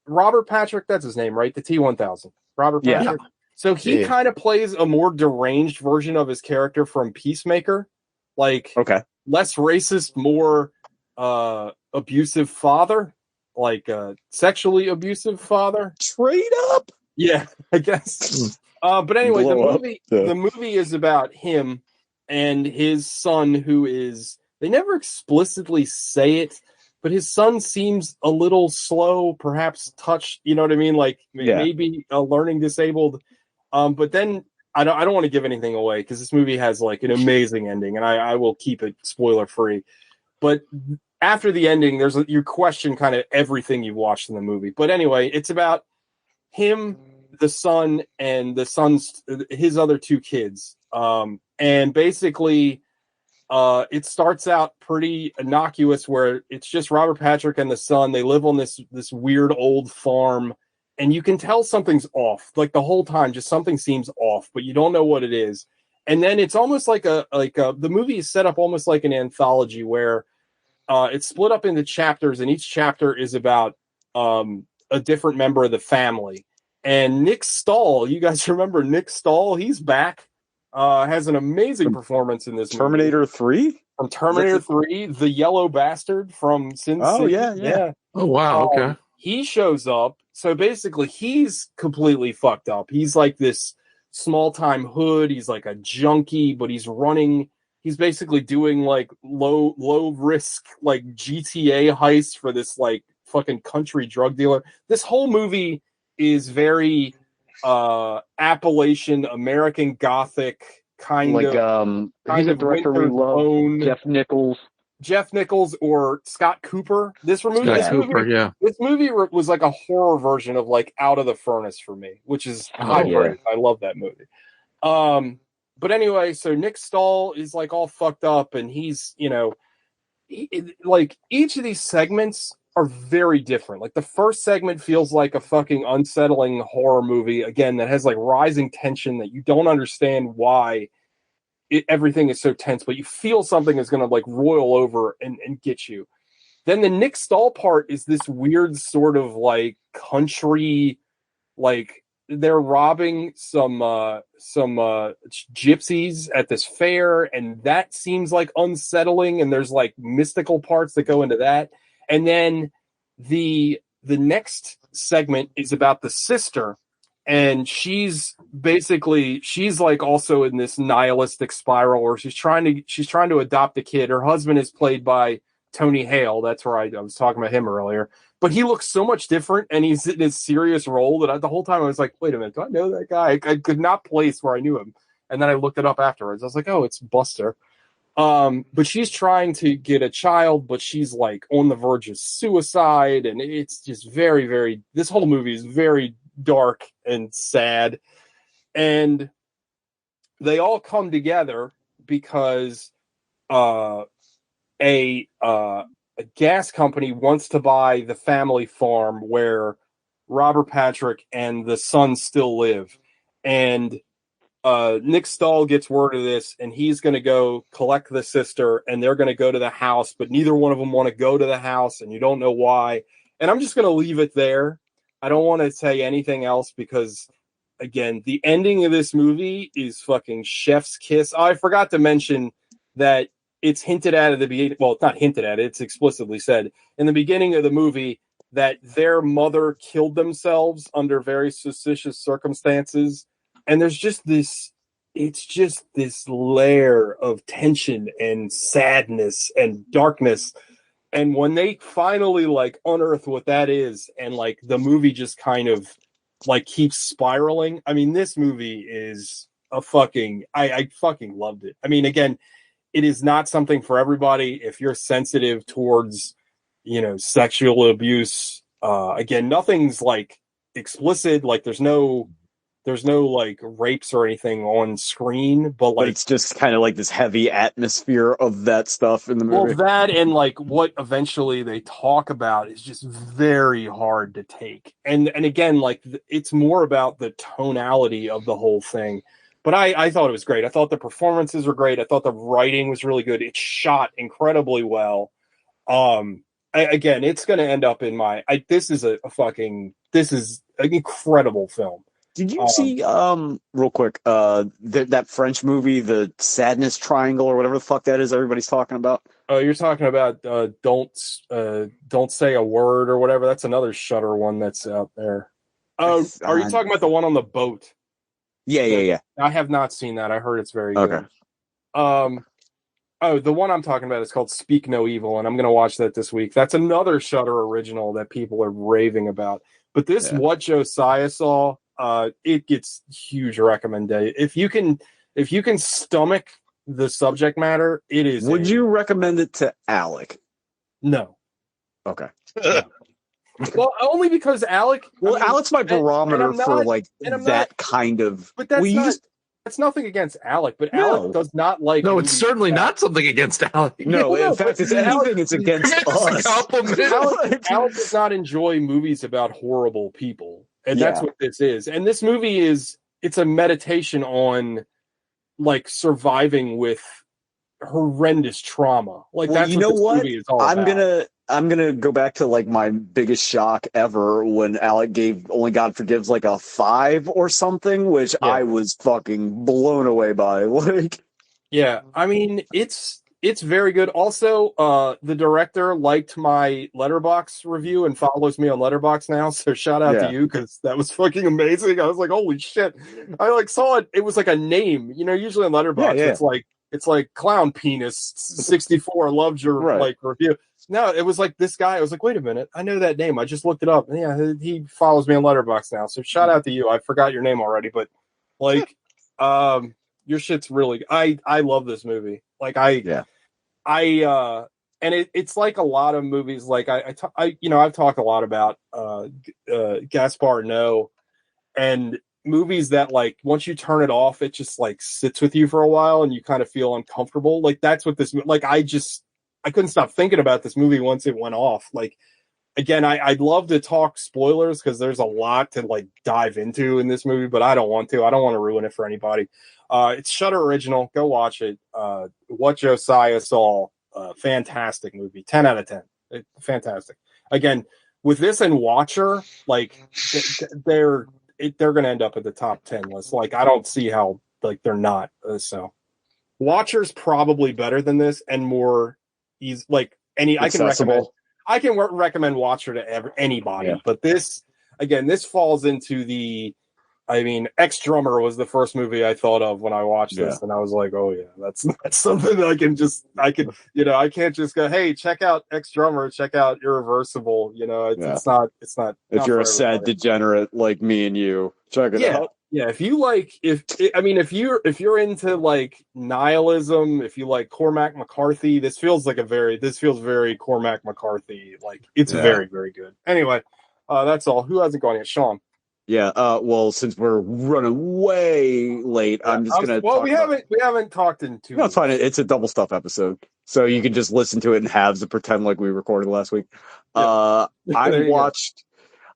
C: Robert Patrick, that's his name, right? The T-1000. Robert Patrick. Yeah. So he kind of plays a more deranged version of his character from Peacemaker. Like, less racist, more abusive father. Like sexually abusive father.
E: Straight up?
C: Yeah, I guess. But anyway, the movie is about him and his son, who is, they never explicitly say it, but his son seems a little slow, perhaps touched, you know what I mean? Like maybe learning disabled. But then I don't want to give anything away because this movie has like an amazing ending, and I will keep it spoiler free. But after the ending, you question kind of everything you've watched in the movie. But anyway, it's about him, the son, and his other 2 kids. And basically, it starts out pretty innocuous, where it's just Robert Patrick and the son. They live on this weird old farm, and you can tell something's off. Like the whole time, just something seems off, but you don't know what it is. And then it's almost like the movie is set up almost like an anthology where it's split up into chapters, and each chapter is about a different member of the family. And Nick Stahl, you guys remember Nick Stahl? He's back. Has an amazing performance in this
E: Terminator
C: movie.
E: 3?
C: From Terminator 3, the yellow bastard from Sin City.
E: Yeah.
D: Oh, wow, okay.
C: He shows up. So basically, he's completely fucked up. He's like this small-time hood. He's like a junkie, but he's running. He's basically doing like low risk like GTA heists for this like fucking country drug dealer. This whole movie is very Appalachian American Gothic kind
E: like,
C: of.
E: He's a director we love. Jeff Nichols
C: or Scott Cooper. This movie was like a horror version of like Out of the Furnace for me, which is great. I love that movie. But anyway, so Nick Stahl is like all fucked up, and he's, like each of these segments are very different. Like the first segment feels like a fucking unsettling horror movie, again, that has like rising tension that you don't understand why everything is so tense, but you feel something is going to like roil over and get you. Then the Nick Stahl part is this weird sort of like country, like they're robbing some gypsies at this fair, and that seems like unsettling, and there's like mystical parts that go into that. And then the next segment is about the sister, and she's like also in this nihilistic spiral where she's trying to adopt a kid. Her husband is played by Tony Hale. That's where I was talking about him earlier. But he looks so much different, and he's in his serious role that the whole time I was like, wait a minute, do I know that guy? I could not place where I knew him. And then I looked it up afterwards. I was like, oh, it's Buster. But she's trying to get a child, but she's like on the verge of suicide. And it's just very, very, this whole movie is very dark and sad. And they all come together because a gas company wants to buy the family farm where Robert Patrick and the son still live. And Nick Stahl gets word of this, and he's going to go collect the sister, and they're going to go to the house, but neither one of them want to go to the house, and you don't know why. And I'm just going to leave it there. I don't want to say anything else because again, the ending of this movie is fucking chef's kiss. I forgot to mention that it's hinted at the beginning. Well, it's not hinted at. It's explicitly said in the beginning of the movie that their mother killed themselves under very suspicious circumstances. And there's just this, it's just this layer of tension and sadness and darkness. And when they finally like unearth what that is, and like the movie just kind of like keeps spiraling. I mean, this movie is a fucking, I fucking loved it. I mean, again, it is not something for everybody. If you're sensitive towards, sexual abuse, again, nothing's like explicit. Like there's no like rapes or anything on screen, but
E: it's just kind of like this heavy atmosphere of that stuff in the movie.
C: Well, that and like what eventually they talk about is just very hard to take. And again, like it's more about the tonality of the whole thing. But I thought it was great. I thought the performances were great. I thought the writing was really good. It's shot incredibly well. Again, it's going to end up in my. This is this is an incredible film.
E: Did you see, real quick, that French movie, The Sadness Triangle, or whatever the fuck that is everybody's talking about?
C: Oh, you're talking about Don't Say a Word or whatever. That's another Shudder one that's out there. Oh, are you talking about the one on the boat?
E: Yeah.
C: I have not seen that. I heard it's very good. The one I'm talking about is called Speak No Evil, and I'm going to watch that this week. That's another Shudder original that people are raving about. But this, What Josiah Saw, it gets huge recommendation. If you can stomach the subject matter, it is.
E: Would you recommend it to Alec?
C: No.
E: Okay.
C: No. Well, only because Alec.
E: Well, Alec's my barometer for like that kind of.
C: But that's nothing against Alec, but Alec does not like.
D: No, it's certainly not something against Alec.
E: No, in fact, it's anything. It's against us.
C: Alec does not enjoy movies about horrible people, and that's what this is. And this movie it's a meditation on like surviving with horrendous trauma. Like that's what this movie is all about.
E: I'm gonna go back to like my biggest shock ever when Alec gave Only God Forgives like a 5 or something, which I was fucking blown away by. Like,
C: yeah, I mean it's very good. Also, the director liked my Letterboxd review and follows me on Letterboxd now. So shout out to you because that was fucking amazing. I was like, holy shit! I like saw it. It was like a name. Usually on Letterboxd it's like Clown Penis 64 loved your like review. No, it was like this guy. I was like, wait a minute, I know that name. I just looked it up. Yeah, he follows me on Letterboxd now. So shout out to you. I forgot your name already, but like, your shit's really. I love this movie. Like and it's like a lot of movies. Like I've talked a lot about Gaspar Noé and movies that like once you turn it off, it just like sits with you for a while and you kind of feel uncomfortable. Like that's what this like. I couldn't stop thinking about this movie once it went off. Like, again, I'd love to talk spoilers because there's a lot to like dive into in this movie, but I don't want to. I don't want to ruin it for anybody. It's Shudder original. Go watch it. What Josiah Saw, fantastic movie. 10 out of 10. Fantastic. Again, with this and Watcher, like they're going to end up at the top 10 list. Like, I don't see how like they're not. So Watcher's probably better than this and more. He's like
E: accessible.
C: I can recommend Watcher to anybody, but this falls into the. I mean, Ex-Drummer was the first movie I thought of when I watched this, and I was like, oh yeah, that's something that I can't just go, hey, check out Ex-Drummer, check out Irreversible. It's not.
E: If you're a sad degenerate like me and you, check it out.
C: Yeah, if you're into like nihilism, if you like Cormac McCarthy, this feels very Cormac McCarthy. Like it's very, very good. Anyway, that's all. Who hasn't gone yet? Sean.
E: Yeah. Well, since we're running way late, I'm just gonna.
C: Well, we haven't talked in 2 weeks.
E: No, it's fine. It's a double stuff episode, so you can just listen to it in halves and pretend like we recorded last week. I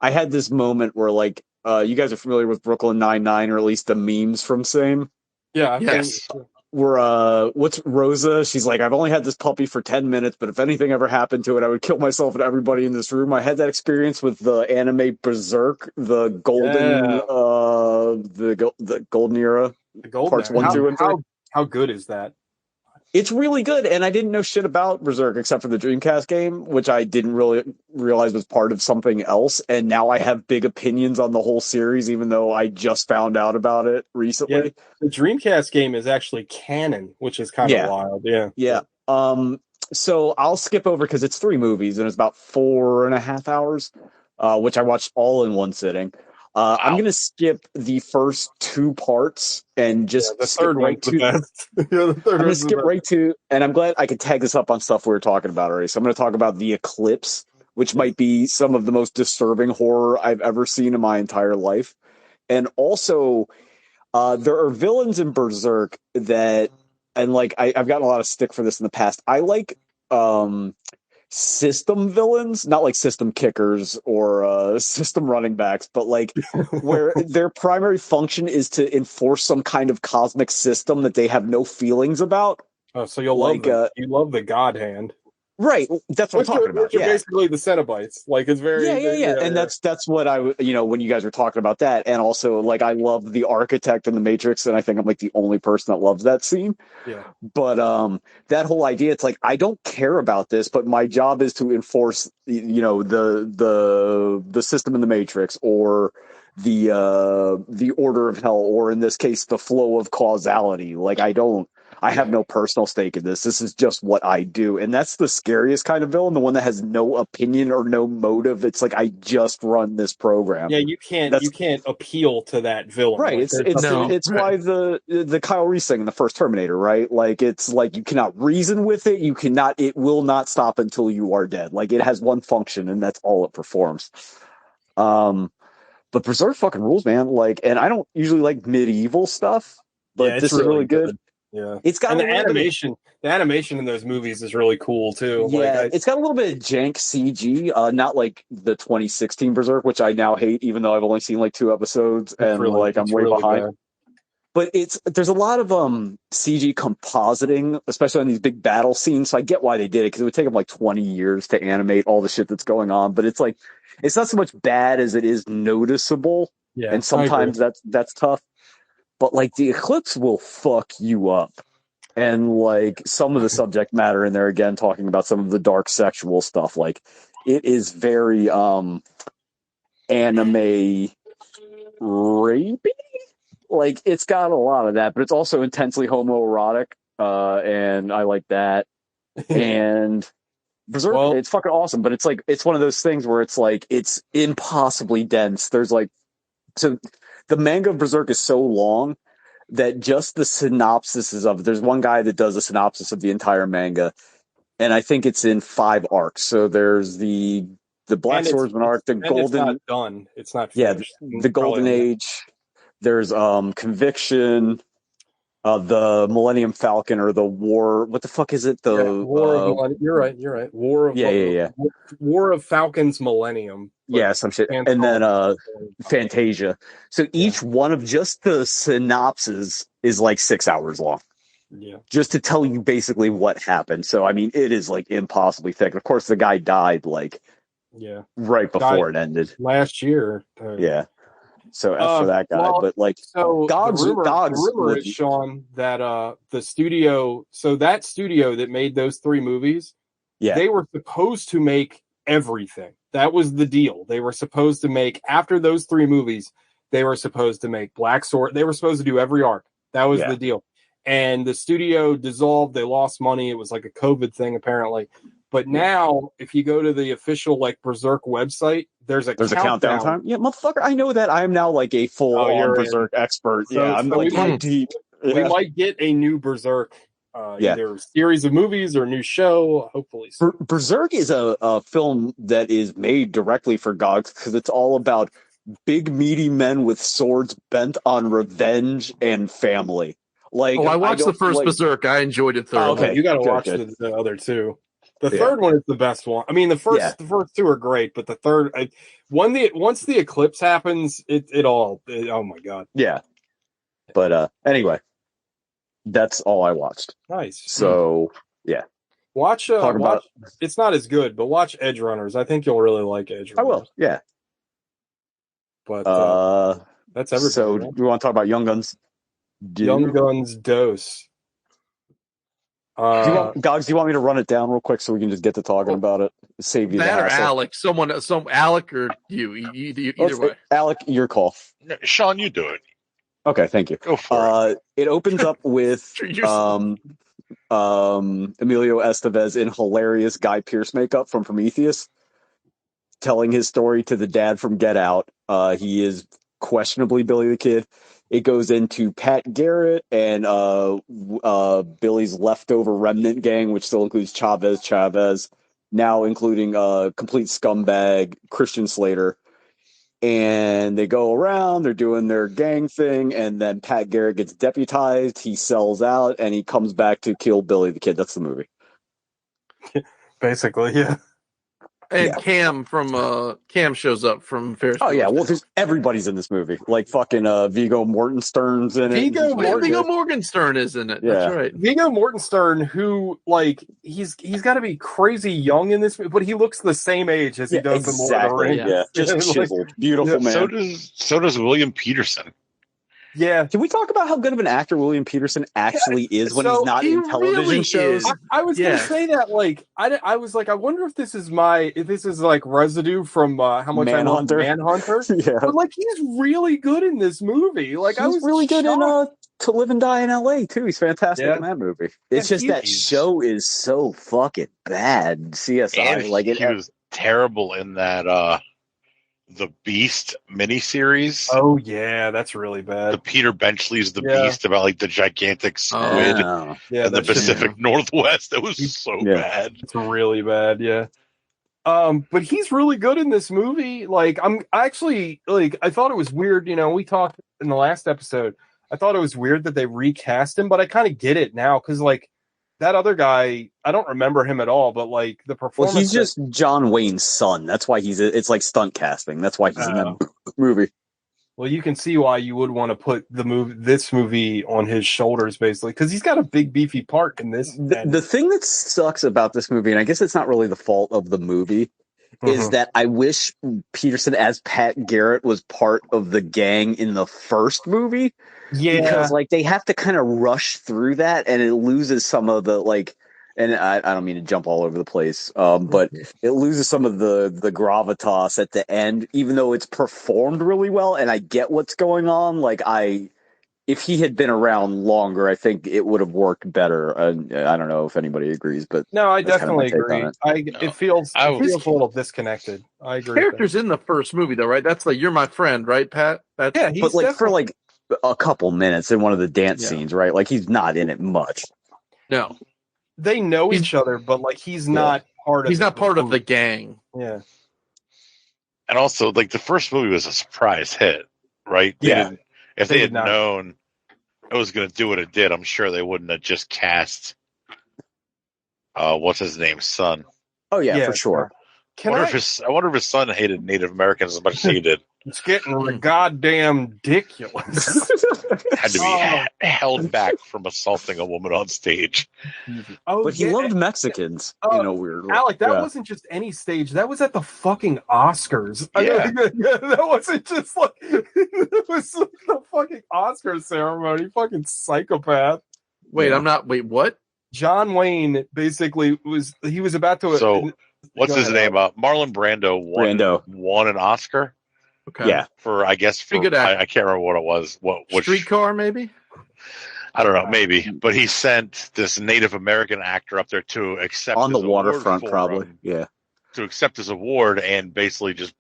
E: had this moment where like. You guys are familiar with Brooklyn Nine-Nine, or at least the memes from same.
C: Yeah.
D: Yes.
E: what's Rosa? She's like, I've only had this puppy for 10 minutes, but if anything ever happened to it, I would kill myself and everybody in this room. I had that experience with the anime Berserk, the golden, the golden era,
C: the golden
E: parts 1, 2, and 3.
C: How good is that?
E: It's really good, and I didn't know shit about Berserk except for the Dreamcast game, which I didn't really realize was part of something else, and now I have big opinions on the whole series, even though I just found out about it recently.
C: Yeah, the Dreamcast game is actually canon, which is kind of wild.
E: Yeah. So I'll skip over because it's 3 movies, and it's about 4.5 hours, which I watched all in one sitting. Wow. I'm going to skip the first 2 parts and just
C: the third right to the best.
E: I'm going to skip right to, and I'm glad I could tag this up on stuff we were talking about already. So I'm going to talk about The Eclipse, which might be some of the most disturbing horror I've ever seen in my entire life. And also, there are villains in Berserk that, and like I've gotten a lot of stick for this in the past. I like system villains, not like system kickers or system running backs, but like where their primary function is to enforce some kind of cosmic system that they have no feelings about.
C: Oh, so you love the God Hand.
E: Right, that's what I'm talking about.
C: Which are basically the Cenobites. Like, it's very...
E: Yeah. And that's what I, when you guys were talking about that, and also, like, I love the Architect in the Matrix, and I think I'm, like, the only person that loves that scene.
C: Yeah.
E: But that whole idea, it's like, I don't care about this, but my job is to enforce, the system in the Matrix, or the order of hell, or in this case, the flow of causality. Like, I have no personal stake in this. This is just what I do. And that's the scariest kind of villain, the one that has no opinion or no motive. It's like, I just run this program.
C: Yeah, you can't appeal to that villain.
E: Right.
C: Like,
E: it's why the Kyle Reese thing in the first Terminator, right? Like, it's like, you cannot reason with it. It will not stop until you are dead. Like, it has one function, and that's all it performs. But Berserk fucking rules, man. Like, and I don't usually like medieval stuff, but this is really good.
C: Yeah,
E: it's got
C: the animation in those movies is really cool too.
E: Yeah, it's got a little bit of jank CG, not like the 2016 Berserk, which I now hate, even though I've only seen like 2 episodes, and I'm way behind. Bad. But there's a lot of CG compositing, especially on these big battle scenes. So I get why they did it, because it would take them like 20 years to animate all the shit that's going on. But it's like, it's not so much bad as it is noticeable.
C: Yeah,
E: and sometimes that's tough. But, like, The Eclipse will fuck you up. And, like, some of the subject matter in there, again, talking about some of the dark sexual stuff, like, it is very anime rapey. Like, it's got a lot of that, but it's also intensely homoerotic, and I like that. And Berserk, it's fucking awesome, but it's like, it's one of those things where it's like, it's impossibly dense. There's like, so the manga of Berserk is so long that just the synopsis of, there's one guy that does a synopsis of the entire manga, and I think it's in 5 arcs. So there's the Black Swordsman arc, the Golden...
C: It's not done. It's not finished.
E: Yeah, the Golden Age. There's Conviction, the Millennium Falcon, or the War... What the fuck is it? The
C: War of Millennium. You're right. War of War of Falcons Millennium.
E: Yeah, some shit. And then Fantasia. So each one of just the synopses is like 6 hours long.
C: Yeah.
E: Just to tell you basically what happened. So, I mean, it is like impossibly thick. Of course, the guy died like right before it ended.
C: Last year.
E: Yeah. So for that guy. But like,
C: so the rumor is, Sean, that the studio, so that studio that made those 3 movies, they were supposed to make everything. That was the deal. They were supposed to make, after those 3 movies, they were supposed to make Black Sword. They were supposed to do every arc. That was the deal. And the studio dissolved. They lost money. It was like a COVID thing, apparently. But now, if you go to the official like Berserk website, there's a countdown
E: time. Yeah, motherfucker, I know that. I am now like a full-on Berserk expert. So, I'm like deep.
C: We might get a new Berserk. Either series of movies or a new show, hopefully.
E: Berserk is a film that is made directly for GOG, because it's all about big meaty men with swords bent on revenge and family. Like,
D: I watched the first Berserk. I enjoyed it thoroughly.
C: Okay, you got to watch the other 2. The third one is the best one. I mean, the first 2 are great, but the third, once the eclipse happens, it all. Oh my god.
E: Yeah. But anyway. That's all I watched.
C: Nice.
E: So yeah,
C: watch. It's not as good, but watch Edge Runners. I think you'll really like Edge Runners.
E: I will. Yeah.
C: But that's everybody.
E: So we want to talk about Young Guns.
C: Young Guns Dose.
E: Gogs, do you want me to run it down real quick so we can just get to talking about it? Save you
D: that
E: the
D: hassle.
E: Or
D: Alec, Alec or you, either way.
E: Alec, your call.
A: Sean, you do it.
E: Okay, thank you.
A: Go for
E: it. It opens up with Emilio Estevez in hilarious Guy Pearce makeup from Prometheus, telling his story to the dad from Get Out. He is questionably Billy the Kid. It goes into Pat Garrett and Billy's leftover remnant gang, which still includes Chavez, now including complete scumbag Christian Slater. And they go around, they're doing their gang thing, and then Pat Garrett gets deputized, he sells out, and he comes back to kill Billy the Kid. That's the movie.
C: Basically, yeah.
D: And Cam shows up from Ferris.
E: Oh yeah, well, everybody's in this movie. Like fucking Viggo Mortenstern's in it.
D: Viggo Mortenstern is in it. Yeah. That's right.
C: Viggo Mortenstern, who like he's got to be crazy young in this movie, but he looks the same age as he does in Lord of the Rings.
E: Yeah, just chiseled, beautiful man.
A: So does William Peterson.
C: Yeah.
E: Can we talk about how good of an actor William Peterson actually is when he's not in television shows?
C: I was going to say that, like, I was like, I wonder if this is like residue from How Much
E: Manhunter.
C: I Love Manhunter.
E: Yeah.
C: But like, he's really good in this movie. Like,
E: I was really good in To Live and Die in L.A. too. He's fantastic in that movie. It's just that show is so fucking bad. CSI,
A: he was terrible in that. The Beast miniseries.
C: Oh yeah, that's really bad.
A: The Peter Benchley's The Beast about like the gigantic squid in the Pacific Northwest. That was so bad.
C: It's really bad, yeah. But he's really good in this movie. Like I thought it was weird, we talked in the last episode. I thought it was weird that they recast him, but I kind of get it now because like that other guy, I don't remember him at all, but like the performance.
E: Well, he's just John Wayne's son. That's why it's like stunt casting. That's why he's in that movie.
C: Well, you can see why you would want to put this movie on his shoulders, basically, because he's got a big beefy part in this.
E: The thing that sucks about this movie, and I guess it's not really the fault of the movie, is that I wish Peterson as Pat Garrett was part of the gang in the first movie.
C: Yeah,
E: because like they have to kind of rush through that, and it loses some of the like. And I don't mean to jump all over the place, but it loses some of the gravitas at the end, even though it's performed really well. And I get what's going on. Like if he had been around longer, I think it would have worked better. I don't know if anybody agrees, but
C: no, I definitely agree. It feels a little disconnected. I agree.
D: Character's in the first movie though, right? That's like You're My Friend, right, Pat?
E: But like for like a couple minutes in one of the dance scenes, right? Like he's not in it much.
D: No,
C: they know each other, but like he's not part of.
D: He's not part of the gang.
C: Yeah,
A: and also like the first movie was a surprise hit, right? If they had known it was going to do what it did, I'm sure they wouldn't have just cast. What's his name's son?
E: Oh yeah, for sure.
A: I wonder if his son hated Native Americans as much as he did.
C: It's getting goddamn ridiculous.
A: Had to be held back from assaulting a woman on stage.
E: But he loved Mexicans in a weird way.
C: Alec, that wasn't just any stage. That was at the fucking Oscars. That wasn't just like it was like the fucking Oscar ceremony. Fucking psychopath.
D: Wait, Wait, what?
C: John Wayne basically was about to.
A: So what's his name? Marlon Brando won an Oscar.
D: Okay.
E: Yeah,
A: I can't remember what it was. Which
D: Streetcar, maybe?
A: I don't know, maybe. But he sent this Native American actor up there to accept
E: on
A: his
E: the waterfront,
A: award
E: probably. Yeah,
A: to accept his award and basically just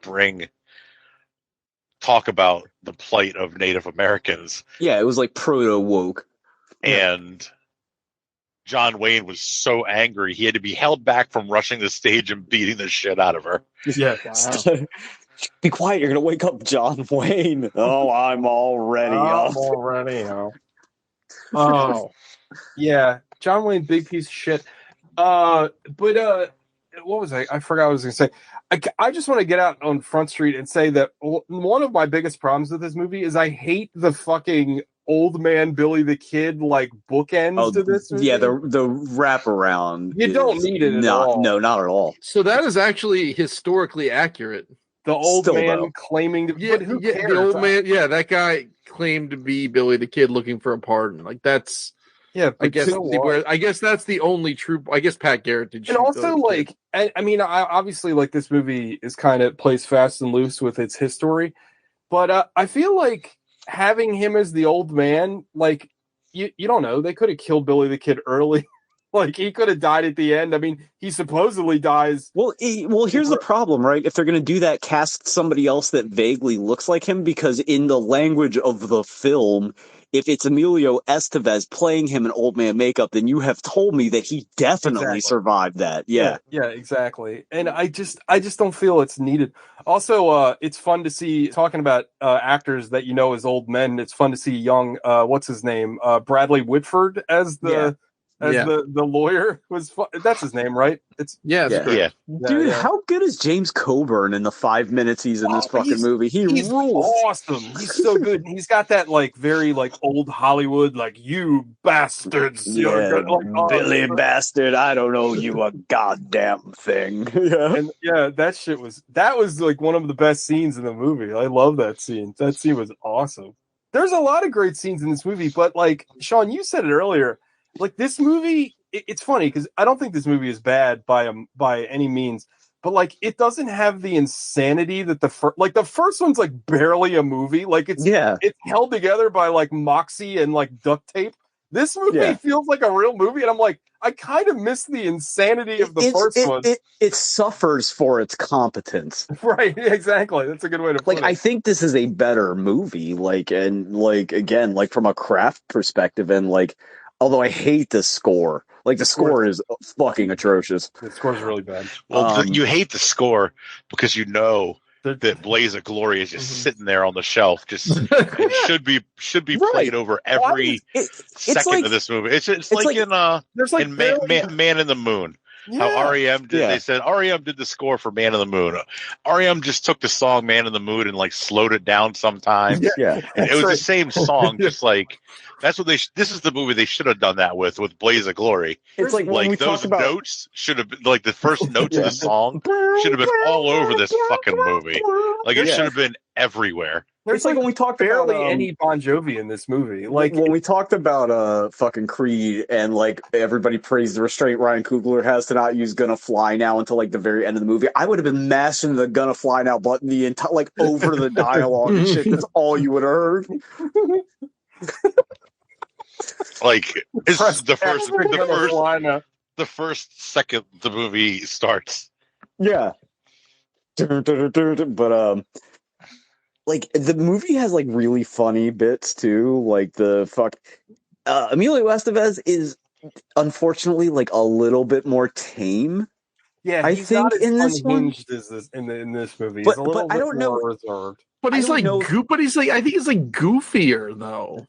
A: talk about the plight of Native Americans.
E: Yeah, it was like proto woke,
A: and John Wayne was so angry he had to be held back from rushing the stage and beating the shit out of her.
C: Yeah.
E: Wow. Be quiet, you're going to wake up John Wayne. Oh, I'm already up.
C: Oh. Yeah, John Wayne, big piece of shit. But what was I forgot what I was going to say. I just want to get out on Front Street and say that one of my biggest problems with this movie is I hate the fucking old man Billy the Kid like bookends to this movie.
E: Yeah, the wraparound.
C: You don't need it at all.
E: No, not at all.
D: So that is actually historically accurate.
C: The old man claiming to,
D: but
C: who cares?
D: The old man, that guy claimed to be Billy the Kid looking for a pardon. Like that's I guess that's the only true. I guess Pat Garrett did.
C: And also, like, I mean, obviously, like this movie is kind of plays fast and loose with its history, but I feel like having him as the old man, like, you don't know, they could have killed Billy the Kid early. Like, he could have died at the end. I mean, he supposedly dies.
E: Well, here's the problem, right? If they're going to do that, cast somebody else that vaguely looks like him, because in the language of the film, if it's Emilio Estevez playing him in old man makeup, then you have told me that he definitely survived that. Yeah,
C: exactly. And I just don't feel it's needed. Also, it's fun to see, talking about actors that you know as old men, it's fun to see young, what's his name? Bradley Whitford as the... the lawyer was that's his name, right? It's
E: Dude, how good is James Coburn in the 5 minutes he's in this fucking movie? He's rules.
C: Awesome. He's so good. He's got that like very like old Hollywood, like, you bastards.
E: Yeah, Billy bastard, I don't owe you a goddamn thing.
C: And that was like one of the best scenes in the movie. I love that scene. That scene was awesome. There's a lot of great scenes in this movie, but like Sean, you said it earlier. Like this movie, it's funny because I don't think this movie is bad by any means, but like it doesn't have the insanity that the first one's like barely a movie. Like it's held together by like moxie and like duct tape. This movie feels like a real movie, and I'm like, I kind of miss the insanity of the first one.
E: It suffers for its competence.
C: Right, exactly. That's a good way to put it.
E: I think this is a better movie, again, from a craft perspective, and although I hate the score. Like, the score is fucking atrocious.
C: The score is really bad.
A: Well, you hate the score because you know that Blaze of Glory is just sitting there on the shelf, it should be played over every second of this movie. It's like in Man in the Moon. Yeah. How REM did? They said REM did the score for Man in the Moon. REM just took the song Man in the Moon and like slowed it down sometimes.
E: Yeah,
A: and it was the same song, just like that's what this is the movie they should have done that with Blaze of Glory.
E: It's like
A: those notes should have been like the first notes of the song should have been all over this fucking movie. Like it should have been everywhere.
C: There's when we talked barely about, any Bon Jovi in this movie. Like
E: when we talked about fucking Creed and like everybody praised the restraint Ryan Coogler has to not use "Gonna Fly Now" until like the very end of the movie. I would have been mashing the "Gonna Fly Now" button the entire over the dialogue and shit. That's all you would have heard.
A: Like it's the first second the movie starts.
E: Yeah. But the movie has like really funny bits too. Like Emilio Estevez is unfortunately like a little bit more tame.
C: Yeah, I think not as in this unhinged as this in this movie. He's a little bit I don't know. Reserved.
D: But he's like I think he's like goofier though.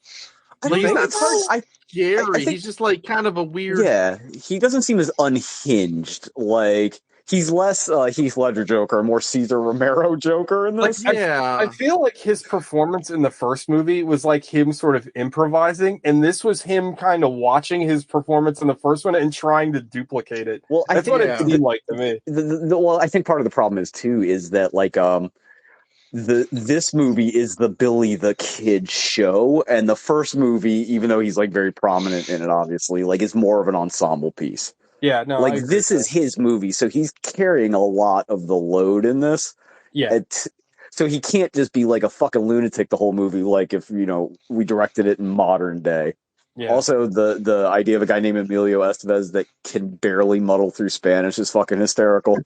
D: Like he's not scary. He's just like kind of a weird.
E: Yeah, he doesn't seem as unhinged. Like he's less Heath Ledger Joker, more Cesar Romero Joker in this.
C: I feel like his performance in the first movie was like him sort of improvising, and this was him kind of watching his performance in the first one and trying to duplicate it.
E: Well,
C: that's what it seemed like to me.
E: Well, I think part of the problem is too is that this movie is the Billy the Kid show, and the first movie, even though he's like very prominent in it, obviously, like is more of an ensemble piece.
C: Yeah, no,
E: like this is his movie, so he's carrying a lot of the load in this.
C: Yeah,
E: so he can't just be like a fucking lunatic the whole movie. Like if we directed it in modern day. Yeah. Also, the idea of a guy named Emilio Estevez that can barely muddle through Spanish is fucking hysterical.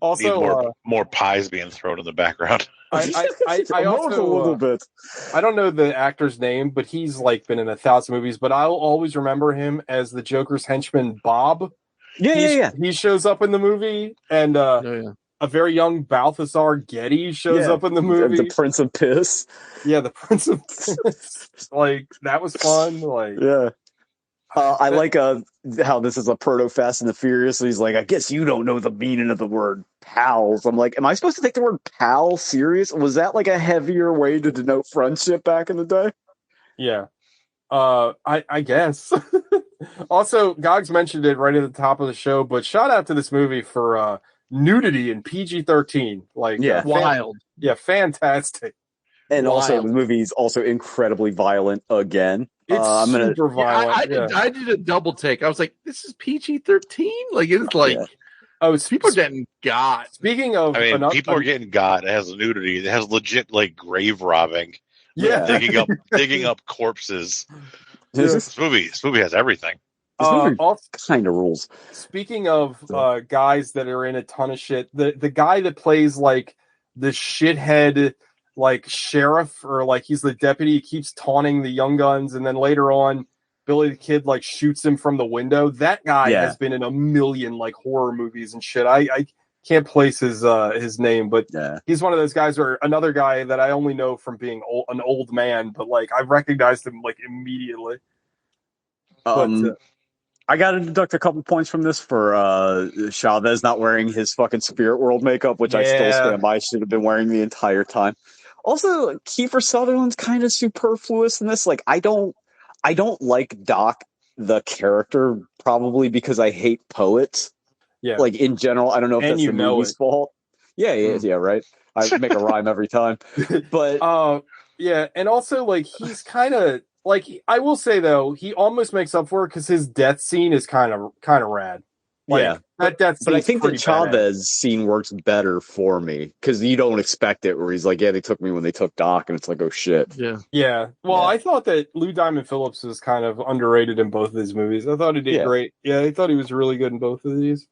C: Also,
A: more pies being thrown in the background.
C: I also a little bit. I don't know the actor's name, but he's like been in 1,000 movies. But I'll always remember him as the Joker's henchman, Bob.
E: Yeah.
C: He shows up in the movie, and a very young Balthazar Getty shows up in the movie.
E: The Prince of Piss.
C: Yeah, the Prince of Piss. Like, that was fun. Like,
E: yeah. I like how this is a proto Fast and the Furious. So he's like, I guess you don't know the meaning of the word pals. I'm like, am I supposed to take the word pal serious? Was that like a heavier way to denote friendship back in the day?
C: Yeah. I guess. Also, Gogs mentioned it right at the top of the show, but shout out to this movie for nudity in PG-13. Like,
D: wild.
C: Fantastic.
E: And also, the movie is also incredibly violent again.
C: It's super violent.
D: I did a double take. I was like, this is PG-13? Like, it's like, people are getting got.
C: Speaking of...
A: people are getting got. It has nudity. It has legit, like, grave robbing.
C: Yeah.
A: Digging up corpses.
C: This
A: movie has everything.
E: This movie kind of rules.
C: Speaking of guys that are in a ton of shit, the guy that plays like the shithead like sheriff or like he's the deputy, he keeps taunting the young guns, and then later on Billy the Kid like shoots him from the window. That guy has been in a million like horror movies and shit. I can't place his name, but he's one of those guys, or another guy that I only know from being an old man, but like I recognized him like immediately.
E: I got to deduct a couple points from this for Chavez not wearing his fucking Spirit World makeup, which I still stand by. Should have been wearing the entire time. Also, Kiefer Sutherland's kind of superfluous in this. Like, I don't like Doc the character, probably because I hate poets.
C: Yeah.
E: Like, in general, I don't know if that's the movie's fault. Yeah, right. I make a rhyme every time. But
C: and also like he's kind of like, I will say though, he almost makes up for it because his death scene is kind of rad. Like, that death scene.
E: But I think the Chavez scene works better for me because you don't expect it. Where he's like, "Yeah, they took me when they took Doc," and it's like, "Oh shit."
C: Yeah. Well, I thought that Lou Diamond Phillips was kind of underrated in both of these movies. I thought he did great. Yeah, I thought he was really good in both of these.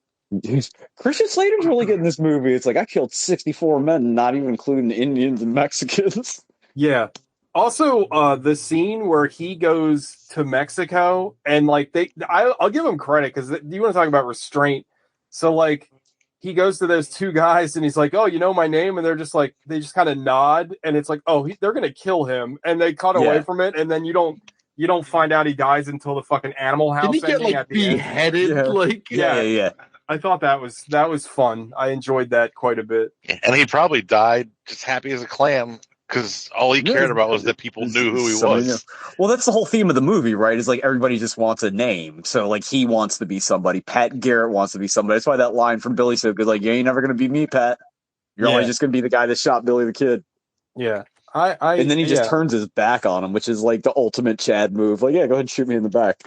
E: Christian Slater's really good in this movie. It's like, I killed 64 men, not even including Indians and Mexicans.
C: Yeah. Also, the scene where he goes to Mexico and like I'll give him credit because you want to talk about restraint. So like he goes to those two guys and he's like, "Oh, you know my name," and they're just like, they just kind of nod and it's like, "Oh, they're gonna kill him," and they cut away from it, and then you don't find out he dies until the fucking Animal House.
D: Did he get like beheaded?
C: Yeah.
D: Like
E: yeah.
C: I thought that was fun. I enjoyed that quite a bit.
A: And he probably died just happy as a clam because all he cared about was that people knew who he was.
E: Well, that's the whole theme of the movie, right? Is like everybody just wants a name. So like he wants to be somebody. Pat Garrett wants to be somebody. That's why that line from Billy said, "Like, you ain't never gonna be me, Pat. You're always just gonna be the guy that shot Billy the Kid."
C: Yeah.
E: And then he just turns his back on him, which is like the ultimate Chad move. Like, yeah, go ahead and shoot me in the back.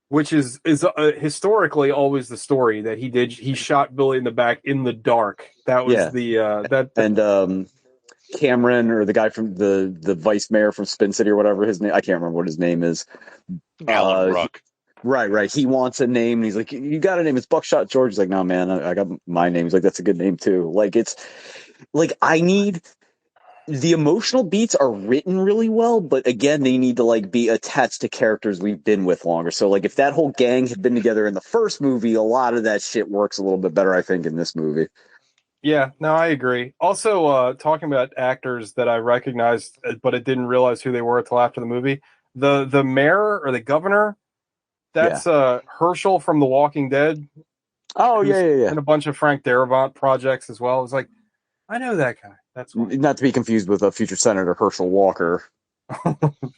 C: Which is historically always the story that he shot Billy in the back in the dark. That was
E: and Cameron, or the guy from the vice mayor from Spin City or whatever his name, I can't remember what his name is.
A: Alan Ruck.
E: Right. He wants a name. And he's like, "You got a name? It's Buckshot George." He's like, "No, man, I got my name." He's like, "That's a good name too." Like, it's like, I need. The emotional beats are written really well, but again, they need to like be attached to characters we've been with longer. So like if that whole gang had been together in the first movie, a lot of that shit works a little bit better, I think, in this movie.
C: Yeah, no, I agree. Also, talking about actors that I recognized, but I didn't realize who they were until after the movie. The mayor or the governor, that's Herschel from The Walking Dead.
E: Oh, yeah.
C: And a bunch of Frank Darabont projects as well. It's like, I know that guy. That's why.
E: Not to be confused with future Senator Herschel Walker.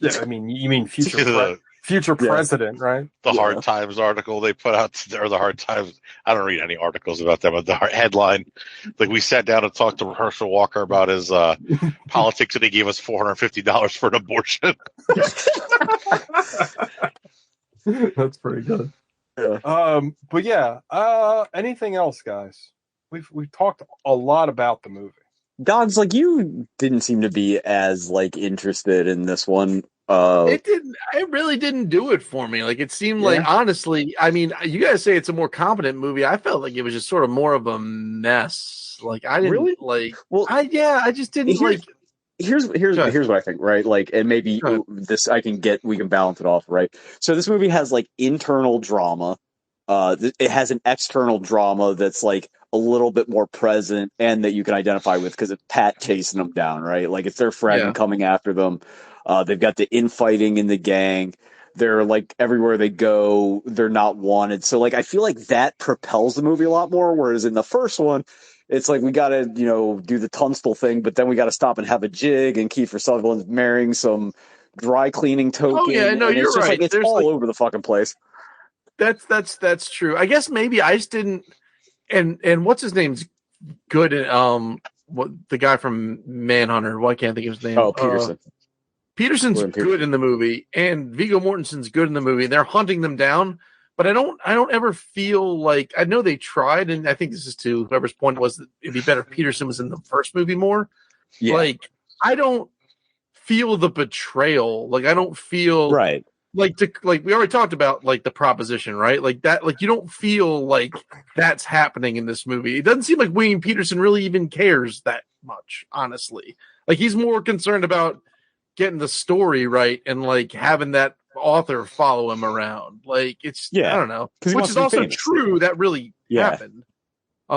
C: Yeah, I mean, you mean future president, right?
A: The Hard Times article they put out, or the Hard Times. I don't read any articles about them, but the headline, like, we sat down and talked to Herschel Walker about his politics, and he gave us $450 for an abortion.
C: That's pretty good.
E: Yeah.
C: But yeah, anything else, guys? We've talked a lot about the movie.
E: Dogs, like, you didn't seem to be as like interested in this one.
D: It really didn't do it for me. Like, it seemed like, honestly, I mean, you guys say it's a more competent movie. I felt like it was just sort of more of a mess. Like, I didn't I just didn't like.
E: Here's what I think, right? Like, and maybe we can balance it off, right? So this movie has like internal drama. It has an external drama that's like a little bit more present and that you can identify with because it's Pat chasing them down, right? Like, it's their friend coming after them. They've got the infighting in the gang. They're like, everywhere they go, they're not wanted. So like, I feel like that propels the movie a lot more. Whereas in the first one, it's like we got to, do the Tunstall thing, but then we got to stop and have a jig, and Kiefer Sutherland's marrying some dry cleaning token.
D: Oh yeah, no,
E: and
D: you're
E: it's just
D: right.
E: It's all over the fucking place.
D: That's true. I guess maybe I just didn't. And what's his name's good at what the guy from Manhunter? Why can't I think of his name?
E: Oh, Peterson.
D: Peterson's good in the movie, and Viggo Mortensen's good in the movie. They're hunting them down, but I don't ever feel like, I know they tried, and I think this is to whoever's point was that it'd be better if Peterson was in the first movie more. Yeah. Like, I don't feel the betrayal. Like, I don't feel like we already talked about like the proposition, right? Like that, like you don't feel like that's happening in this movie. It doesn't seem like William Peterson really even cares that much, honestly. Like he's more concerned about getting the story right and like having that author follow him around. Like it's, I don't know, which is also true. That really happened. I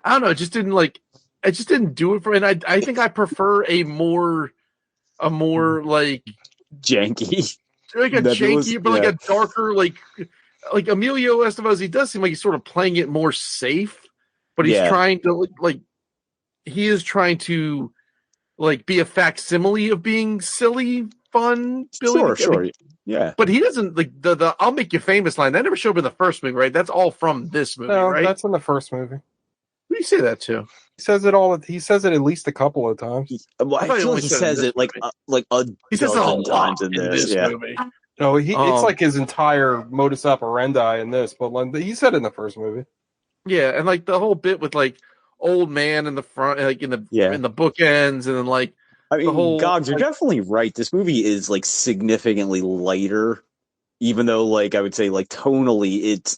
D: don't know. It just didn't do it for me. And I think I prefer a more like
E: janky,
D: like a janky, but like a darker, like Emilio Estevez. He does seem like he's sort of playing it more safe, but he's trying to he is trying to like be a facsimile of being silly, fun. Billy.
E: Sure. Yeah.
D: But he doesn't like the "I'll make you famous" line. That never showed up in the first movie, right? That's all from this movie, right?
C: That's in the first movie.
D: Who do you say that to?
C: He says it all. He says it at least a couple of times.
E: I feel like he says it like
D: he says it a lot
E: times in this
D: movie.
C: No, it's like his entire modus operandi in this, but he said it in the first movie.
D: Yeah, and like the whole bit with like old man in the front, like in the bookends, and then like the whole.
E: Gogs, you're definitely right. This movie is like significantly lighter, even though like I would say like tonally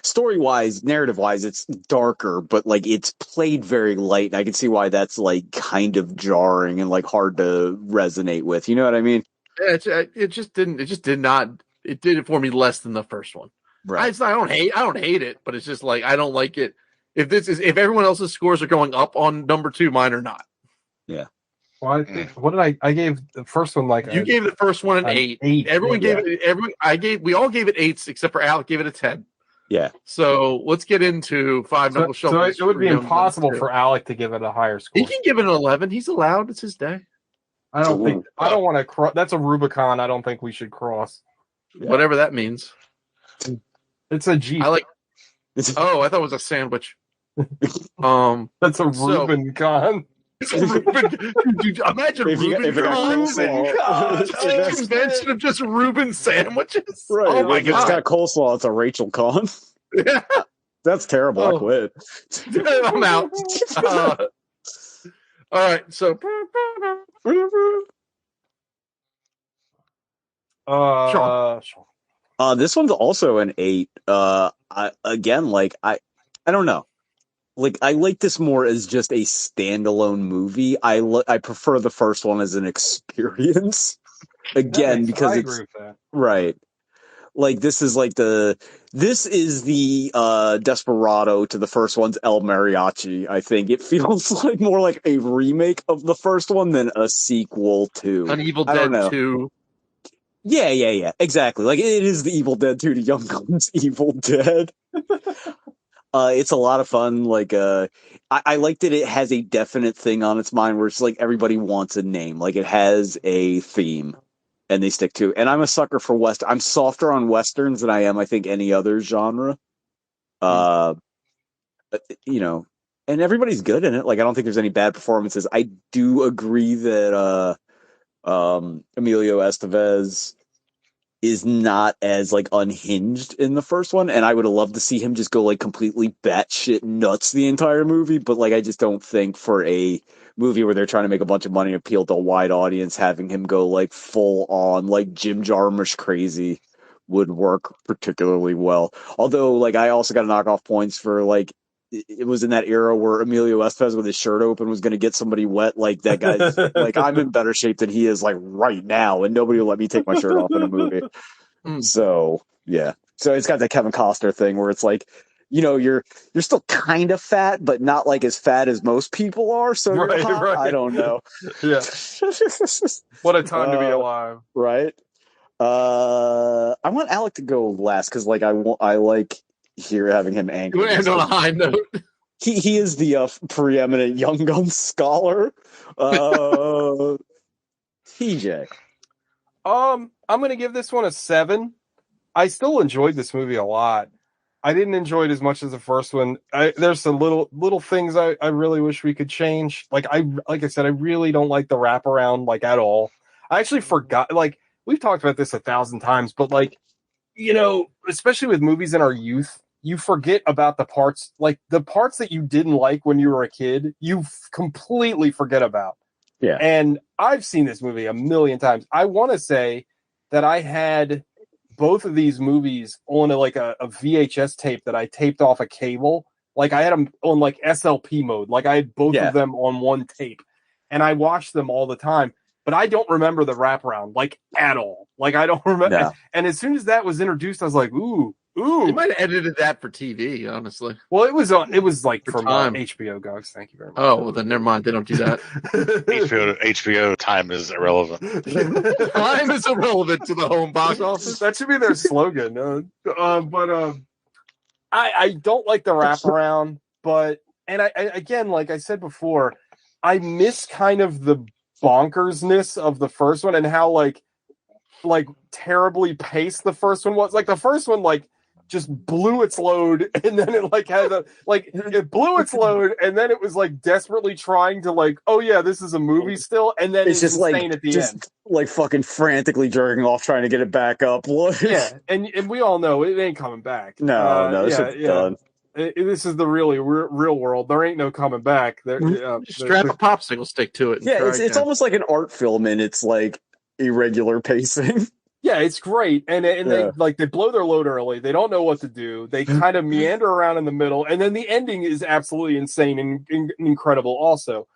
E: story-wise, narrative-wise, it's darker, but like it's played very light, and I can see why that's like kind of jarring and like hard to resonate with. You know what I mean?
D: Yeah, it did not. It did it for me less than the first one. Right. I don't hate it, but it's just like I don't like it. If everyone else's scores are going up on number 2, mine are not.
E: Yeah.
C: Well, what did I gave the first one
D: you gave the first one an 8. Everyone gave it. We all gave it 8s except for Alec gave it a 10.
E: Yeah.
D: So let's get into Five Knuckle Shuffle.
C: So it would be impossible for Alec to give it a higher score.
D: He can give it an 11. He's allowed. It's his day.
C: I don't want to cross. That's a Rubicon. I don't think we should cross.
D: Yeah. Whatever that means.
C: It's a Jeep.
D: I thought it was a sandwich.
C: That's a Rubicon.
D: Dude, imagine Reuben convention of just Reuben sandwiches.
E: Right.
D: Oh my god!
E: It's got coleslaw. It's a Rachel Con.
D: Yeah.
E: That's terrible. I quit.
D: I'm out. All right. So.
E: This one's also an 8. I don't know. Like I like this more as just a standalone movie. I prefer the first one as an experience. Again, because it's
C: agree with that.
E: Right. Like this is the Desperado to the first one's El Mariachi. I think it feels like more like a remake of the first one than a sequel to
D: an Evil Dead 2.
E: Yeah, exactly. Like it is the Evil Dead 2 to Young Guns Evil Dead. It's a lot of fun. Like, I like that it has a definite thing on its mind where it's like everybody wants a name. Like it has a theme, and they stick to. And I'm a sucker for Western. I'm softer on Westerns than I am, I think, any other genre. And everybody's good in it. Like I don't think there's any bad performances. I do agree that Emilio Estevez is not as like unhinged in the first one, and I would have loved to see him just go like completely batshit nuts the entire movie, but like I just don't think for a movie where they're trying to make a bunch of money and appeal to a wide audience, having him go like full on like Jim Jarmusch crazy would work particularly well. Although like I also got to knock off points for like it was in that era where Emilio Estevez with his shirt open was going to get somebody wet. Like that guy's like, I'm in better shape than he is like right now. And nobody will let me take my shirt off in a movie. So yeah. So it's got that Kevin Costner thing where it's like, you're still kind of fat, but not like as fat as most people are. So right. I don't know.
C: Yeah. What a time to be alive.
E: Right. I want Alec to go last. Cause like, I like, here having him angry.
D: You want to end on a high note?
E: He is the preeminent Young Guns scholar. TJ.
C: I'm going to give this one a 7. I still enjoyed this movie a lot. I didn't enjoy it as much as the first one. There's some little things I really wish we could change. Like I said, I really don't like the wraparound like at all. I actually forgot. Like we've talked about this 1,000 times, but like especially with movies in our youth, you forget about the parts that you didn't like when you were a kid. You completely forget about.
E: Yeah.
C: And I've seen this movie a million times. I want to say that I had both of these movies on a VHS tape that I taped off a cable. Like I had them on like SLP mode. Like I had both of them on one tape, and I watched them all the time. But I don't remember the wraparound like at all. Like I don't remember. No. And as soon as that was introduced, I was like, ooh.
D: They might have edited that for TV, honestly.
C: Well, it was like from HBO, Gogs. Thank you very much.
D: Oh, well, then never mind. They don't do that.
A: HBO time is irrelevant.
D: Time is irrelevant to the home box office.
C: That should be their slogan. I don't like the wraparound, and I again, like I said before, I miss kind of the bonkersness of the first one and how like terribly paced the first one was. Like the first one, like just blew its load, and then it like had it blew its load, and then it was like desperately trying to like, oh yeah, this is a movie still, and then it's just like at the end,
E: like fucking frantically jerking off trying to get it back up.
C: Yeah, and we all know it ain't coming back.
E: No, it's done.
C: This is the really real world. There ain't no coming back.
D: Strap a popsicle stick to it.
E: Yeah, it's almost like an art film, and it's like irregular pacing.
C: Yeah, it's great, and they blow their load early. They don't know what to do. They kind of meander around in the middle, and then the ending is absolutely insane and incredible. Also,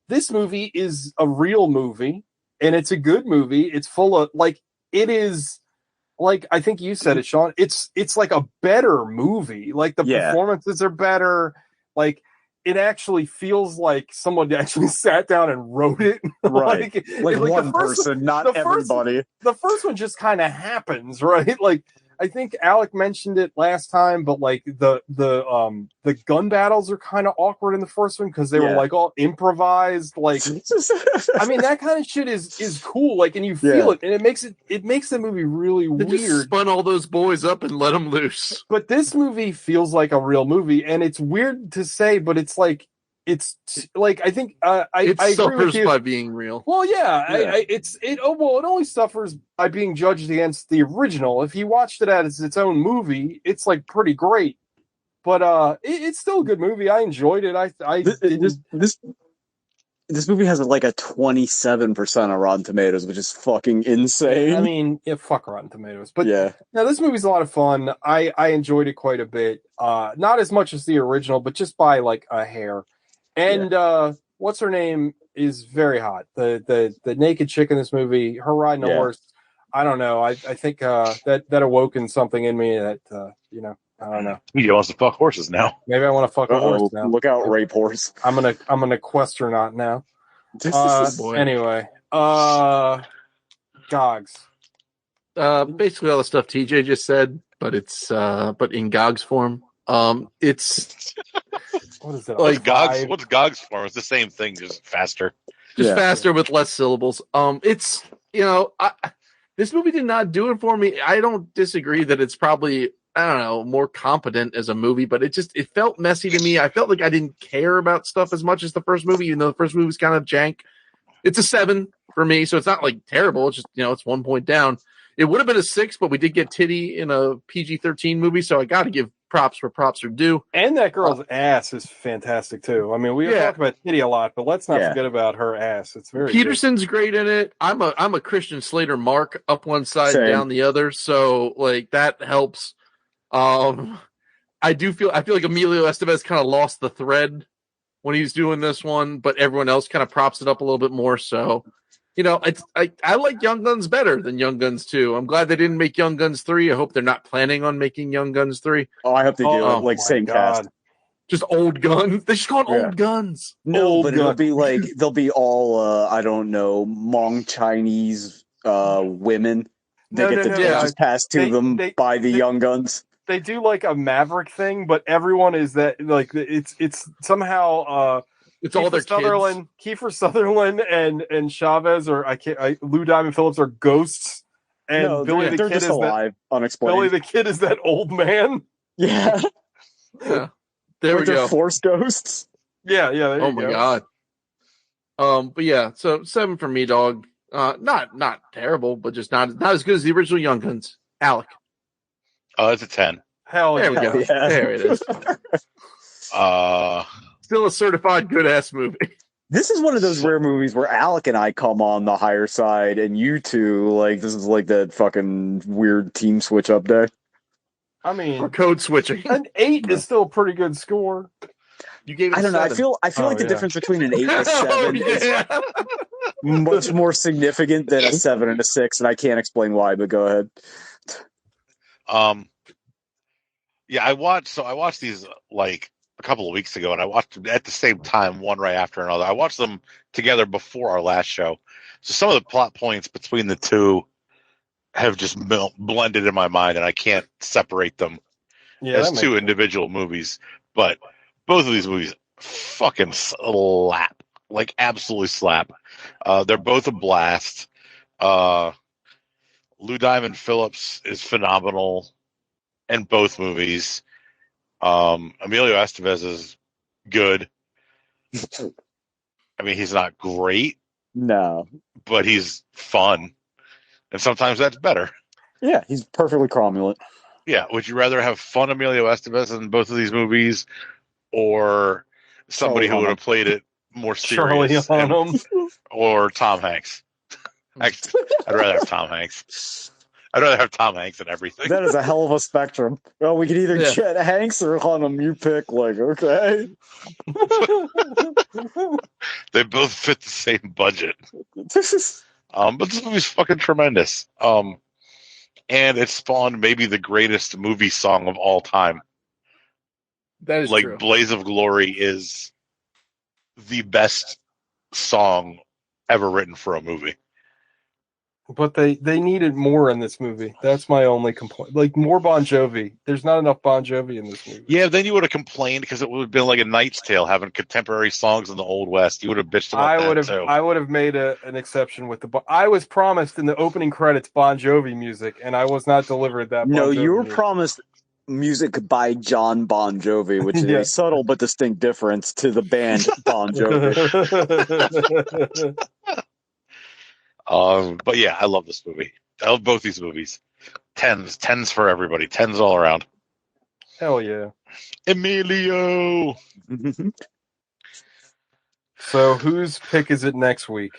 C: this movie is a real movie, and it's a good movie. It's full of it is. Like I think you said it, Sean. It's like a better movie. Like the performances are better. Like it actually feels like someone actually sat down and wrote it.
E: Right. like one person, not everybody.
C: The first one just kind of happens, right? Like I think Alec mentioned it last time, but like the gun battles are kind of awkward in the first one because they were like all improvised. Like, I mean, that kind of shit is cool. Like, and you feel it, and it makes the movie really weird.
D: Just spun all those boys up and let them loose.
C: But this movie feels like a real movie, and it's weird to say, but it's like I think I agree
D: suffers
C: with you.
D: by being real.
C: Well, it only suffers by being judged against the original. If you watched it as its own movie, it's like pretty great. But it's still a good movie. I enjoyed it.
E: This movie has like a 27% on Rotten Tomatoes, which is fucking insane.
C: I mean, fuck Rotten Tomatoes. But no, this movie's a lot of fun. I enjoyed it quite a bit. Not as much as the original, but just by like a hair. And what's her name is very hot. The naked chick in this movie, her riding a horse. I don't know. I think that awoken something in me that I don't know.
A: He wants to fuck horses now.
C: Maybe I want to fuck a horse now.
E: Look out, rape horse.
C: I'm gonna questronaut now. Anyway, Gogs.
D: Basically all the stuff TJ just said, but it's but in Gogs form. It's
C: what is it?
A: Like Gogs? What's Gogs form? It's the same thing, just faster.
D: Faster with less syllables. It's this movie did not do it for me. I don't disagree that it's probably, I don't know, more competent as a movie, but it felt messy to me. I felt like I didn't care about stuff as much as the first movie, even though the first movie was kind of jank. It's a 7 for me, so it's not like terrible. It's just, it's 1 point down. It would have been a 6, but we did get titty in a PG-13 movie, so I got to give props where props are due.
C: And that girl's ass is fantastic too. I mean, we talk about titty a lot, but let's not forget about her ass. It's very
D: Peterson's great in it. I'm a Christian Slater mark, up one side, down the other, so like that helps. I feel like Emilio Estevez kind of lost the thread when he's doing this one, but everyone else kind of props it up a little bit more. So, I like Young Guns better than Young Guns 2. I'm glad they didn't make Young Guns 3. I hope they're not planning on making Young Guns 3.
E: Oh, I hope they do. Same cast.
D: Just old guns. They should call it Old Guns.
E: No, but it'll be like, they'll be all, I don't know, Hmong Chinese women. They get the torches passed to them by the Young Guns.
C: they do like a Maverick thing, but everyone is that like it's somehow
D: it's all their kids.
C: Kiefer Sutherland and Chavez Lou Diamond Phillips are ghosts, and Billy the Kid is
E: alive, unexplained.
C: Billy the Kid is that old man.
E: Yeah.
D: There we go.
E: Force ghosts.
C: Yeah. There
D: oh
C: you
D: my
C: go.
D: God. But yeah, so 7 for me, dog. Not terrible, but just not as good as the original Young Guns. Alec.
A: Oh, it's a 10.
C: Hell
D: there we go. Yeah. There it is. Still a certified good ass movie.
E: This is one of those rare movies where Alec and I come on the higher side, and you two, like, this is like that fucking weird team switch up day.
C: I mean,
D: or code switching.
C: An 8 is still a pretty good score.
D: You gave it.
E: I don't know. I feel like the difference between an 8 and a 7 is much more significant than a 7 and a 6, and I can't explain why. But go ahead.
A: Yeah, I watched these like a couple of weeks ago, and I watched them at the same time, one right after another. I watched them together before our last show, so some of the plot points between the two have just blended in my mind, and I can't separate them as two individual movies. But both of these movies fucking slap, like absolutely slap. They're both a blast. Lou Diamond Phillips is phenomenal in both movies. Emilio Estevez is good. I mean, he's not great.
E: No.
A: But he's fun. And sometimes that's better.
E: Yeah, he's perfectly cromulent.
A: Yeah. Would you rather have fun Emilio Estevez in both of these movies or somebody who would have played it more serious? Or Tom Hanks? I'd rather have Tom Hanks. I'd rather have Tom Hanks in everything.
E: That is a hell of a spectrum. Well, we could either get Hanks or Hunnam. You pick, like, okay.
A: They both fit the same budget. But this movie's fucking tremendous. And it spawned maybe the greatest movie song of all time.
D: That is
A: like
D: true.
A: Blaze of Glory is the best song ever written for a movie.
C: But they needed more in this movie. That's my only complaint. Like, more Bon Jovi. There's not enough Bon Jovi in this movie.
A: Yeah, then you would have complained because it would have been like A Knight's Tale having contemporary songs in the Old West. You would have bitched about that too.
C: I would have made an exception with I was promised in the opening credits Bon Jovi music, and I was not delivered that.
E: No, you were promised music by John Bon Jovi, which is a subtle but distinct difference to the band Bon Jovi.
A: But yeah, I love this movie. I love both these movies. Tens for everybody. 10s all around.
C: Hell yeah.
A: Emilio.
C: So whose pick is it next week?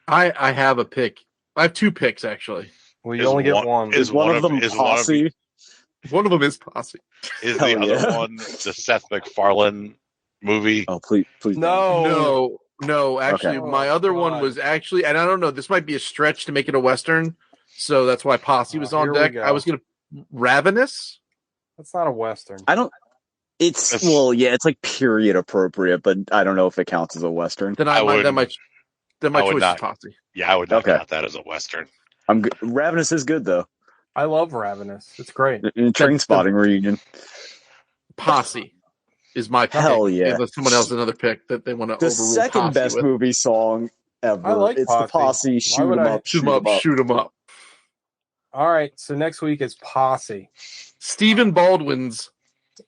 D: I have a pick. I have 2 picks actually.
C: Well, you only get one.
E: Is one of them Posse?
D: One of them is Posse.
A: Is the other one the Seth MacFarlane movie?
E: Oh, please.
D: No, actually, my other one was actually, and I don't know, this might be a stretch to make it a Western, so that's why Posse was on deck. I was going to Ravenous.
C: That's not a Western.
E: It's like period appropriate, but I don't know if it counts as a Western.
D: Then my choice is Posse.
A: Yeah, I would not count that as a Western.
E: I'm good. Ravenous is good though.
C: I love Ravenous. It's great.
E: Train Spotting reunion.
D: Posse is my pick.
E: Hell yeah.
D: Unless someone else another pick that they want to overrule.
E: The second
D: Posse
E: best movie song ever.
C: I like
E: it's
C: Posse.
E: The Posse. Shoot 'em up.
C: All right, so next week is Posse.
D: Stephen Baldwin's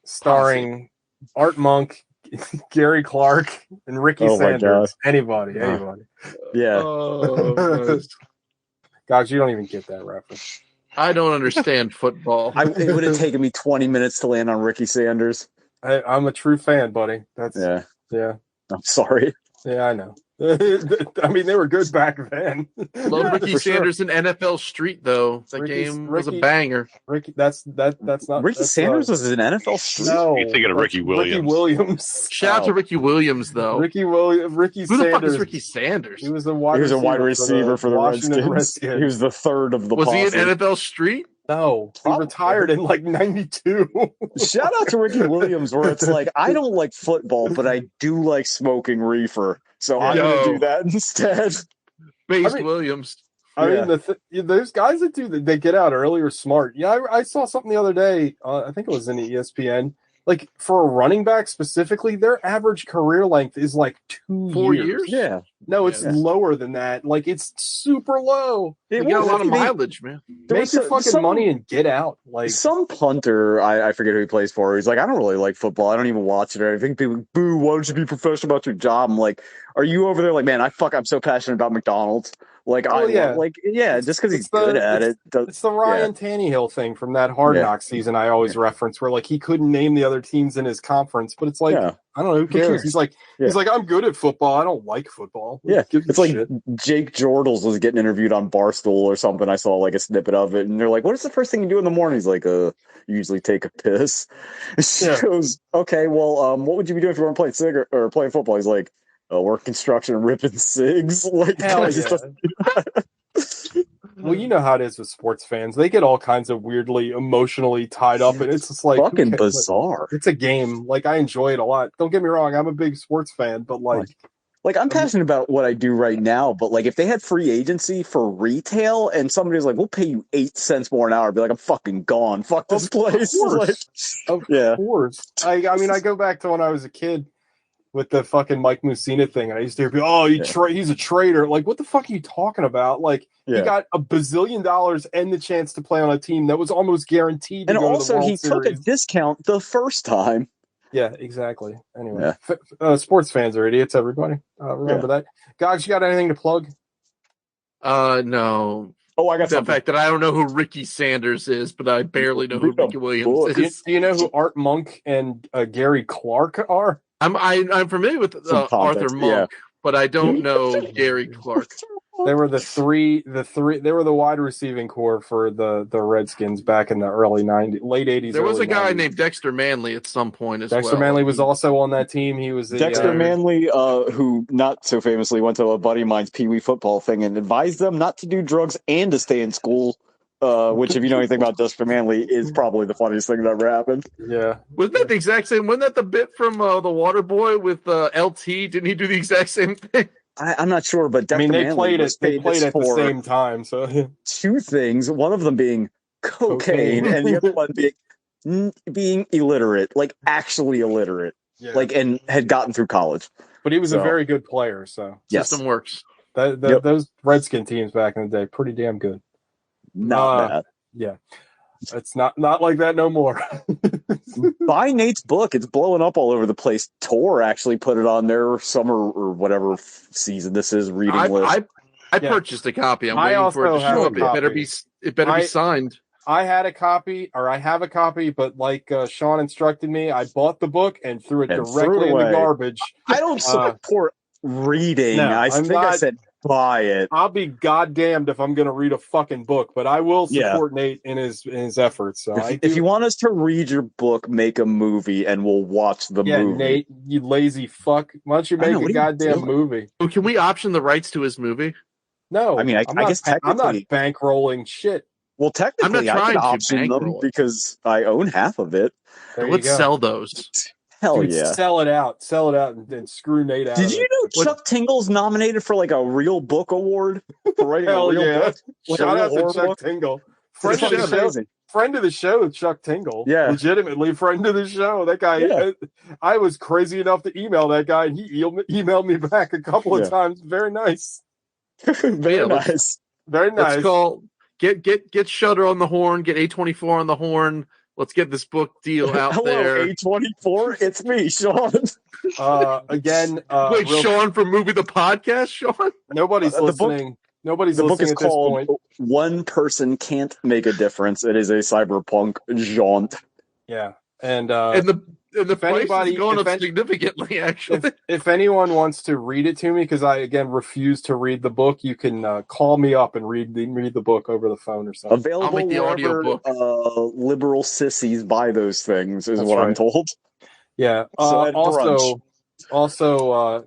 C: starring Art Monk, Gary Clark, and Ricky Sanders. Anybody.
E: Yeah.
C: Gosh, you don't even get that reference.
D: I don't understand football.
E: It would have taken me 20 minutes to land on Ricky Sanders.
C: I'm a true fan, buddy. Yeah.
E: I'm sorry.
C: Yeah, I know. I mean, they were good back then.
D: Love Ricky Sanders in NFL Street, though. That game was a banger.
C: Ricky, that's not.
E: Ricky Sanders was in NFL Street.
A: No, you're thinking of Ricky Williams.
D: Shout out to Ricky Williams, though.
C: Ricky
D: Sanders.
C: Who
D: the fuck is Ricky Sanders?
C: He was a wide receiver for the Redskins.
E: He was the third of the.
D: Was he in NFL Street?
C: No, he retired in like 92.
E: Shout out to Ricky Williams, where it's like, I don't like football, but I do like smoking reefer. So I'm going to do that instead.
D: Williams.
C: I mean, those guys that they get out early are smart. Yeah, I saw something the other day. I think it was in the ESPN. Like for a running back specifically, their average career length is like
D: 4 years.
E: Yeah.
C: No, it's lower than that. Like it's super low.
D: You got a lot of mileage, man.
C: Make your fucking money and get out. Like
E: some punter, I forget who he plays for. He's like, I don't really like football. I don't even watch it or anything. People like, boo, why don't you be professional about your job? I'm like, are you over there like, man, I'm so passionate about McDonald's. Like, just because he's good at it.
C: It's the Ryan Tannehill thing from that Hard Knocks season I always reference, where like he couldn't name the other teams in his conference, but it's like, I don't know, who cares? He's like, I'm good at football. I don't like football.
E: It's like Jake Jordals was getting interviewed on Barstool or something. I saw like a snippet of it, and they're like, what is the first thing you do in the morning? He's like, usually take a piss. She goes, okay, well, what would you be doing if you weren't playing playing football? He's like, work construction and ripping cigs. Like,
C: hell yeah. Well, you know how it is with sports fans. They get all kinds of weirdly emotionally tied up, and it's just like
E: fucking bizarre.
C: It's a game. Like, I enjoy it a lot. Don't get me wrong, I'm a big sports fan, but
E: like I'm passionate about what I do right now, but like if they had free agency for retail and somebody was like, we'll pay you 8 cents more an hour, I'd be like, I'm fucking gone. Fuck this place.
C: Of course. I mean, I go back to when I was a kid with the fucking Mike Mussina thing, and I used to hear people, he's a traitor. Like, what the fuck are you talking about? Like, he got $1 billion and the chance to play on a team that was almost guaranteed to
E: go
C: to the World
E: he
C: Series.
E: Took a discount the first time.
C: Yeah, exactly. Anyway, sports fans are idiots, everybody. Remember that. Gogs, you got anything to plug?
D: No.
E: Oh, I got
D: the fact that I don't know who Ricky Sanders is, but I barely know who Ricky Williams is.
C: Do you know who Art Monk and Gary Clark are?
D: I'm familiar with Arthur Monk, but I don't know Gary Clark.
C: They were they were the wide receiving core for the Redskins back in the early 90s, late 80s.
D: There was a guy named Dexter Manley at some point as well.
C: Dexter Manley was also on that team. He was
E: Dexter Manley, who not so famously went to a buddy of mine's Pee Wee football thing and advised them not to do drugs and to stay in school. Which, if you know anything about Dexter Manley, is probably the funniest thing that ever happened.
C: Yeah.
D: Wasn't that the exact same? Wasn't that the bit from The Water Boy with LT? Didn't he do the exact same thing?
E: I'm not sure, but Dexter
C: they
E: Manley
C: played it. They played at the same time. So
E: two things. One of them being cocaine, and the other one being illiterate, like actually illiterate, like and had gotten through college.
C: But he was a very good player. So
D: system works.
C: Those Redskin teams back in the day, pretty damn good.
E: Not bad.
C: Yeah. It's not like that no more.
E: Buy Nate's book. It's blowing up all over the place. Tor actually put it on their summer or whatever season this is reading list.
D: I purchased a copy. I'm waiting for it to show up. It better be signed.
C: I have a copy, but like Sean instructed me, I bought the book and threw it directly in the garbage.
E: I don't support reading. No, I said buy it.
C: I'll be goddamned if I'm going to read a fucking book, but I will support Nate in his efforts. So
E: if you want us to read your book, make a movie and we'll watch the movie.
C: Yeah, Nate, you lazy fuck. Why don't you make a goddamn movie?
D: Oh, can we option the rights to his movie?
C: No.
E: I mean, I guess technically
C: I'm not bankrolling shit.
E: Well, technically, I can option them because I own half of it.
D: Let's sell those.
E: Hell
C: Dude,
E: yeah.
C: Sell it out, and screw Nate out.
E: Did you know Chuck Tingle's nominated for like a real book award for writing a real book?
C: Shout out to Chuck Tingle. Friend of the show, Chuck Tingle.
E: Yeah.
C: Legitimately friend of the show. That guy, I was crazy enough to email that guy, and he emailed me back a couple of times. Very nice.
E: Very nice.
C: Very nice.
D: Let's call, get Shudder on the horn, get A24 on the horn. Let's get this book deal out there.
E: A24, it's me, Sean.
C: Wait,
D: Sean from Movie the Podcast, Sean?
C: Nobody's listening. Nobody's listening. The book is called
E: One Person Can't Make a Difference. It is a cyberpunk jaunt.
C: Yeah. And
D: the price is going up significantly, actually.
C: If anyone wants to read it to me, because I, again, refuse to read the book, you can call me up and read the book over the phone or something.
E: Available I'll make the audio book. Liberal sissies buy those things, is what I'm told.
C: Yeah. Also,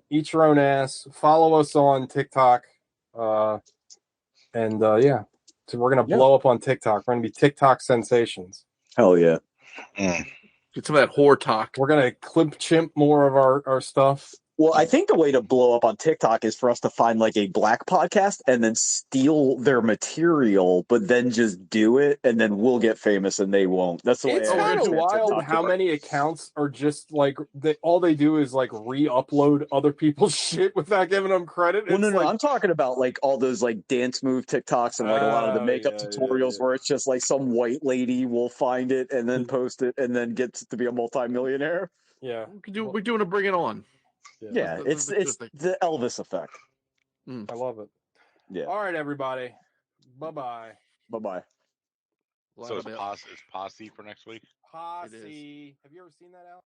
C: eat your own ass. Follow us on TikTok. So we're going to blow up on TikTok. We're going to be TikTok sensations.
E: Hell yeah.
D: Get some of that whore talk.
C: We're going to clip chimp more of our stuff.
E: Well, I think the way to blow up on TikTok is for us to find like a black podcast and then steal their material, but then just do it, and then we'll get famous and they won't. That's the way.
C: It's kind of wild how many accounts are just like all they do is like re-upload other people's shit without giving them credit.
E: Well, no, I'm talking about like all those like dance move TikToks and like a lot of the makeup tutorials where it's just like some white lady will find it and then post it and then gets to be a multimillionaire.
C: Yeah,
D: we're doing a Bring It On.
E: Yeah, it's the Elvis effect.
C: I love it.
E: Yeah.
C: All right, everybody. Bye-bye.
E: Bye-bye.
A: So it's posse for next week?
C: Posse. Have you ever seen that, Al?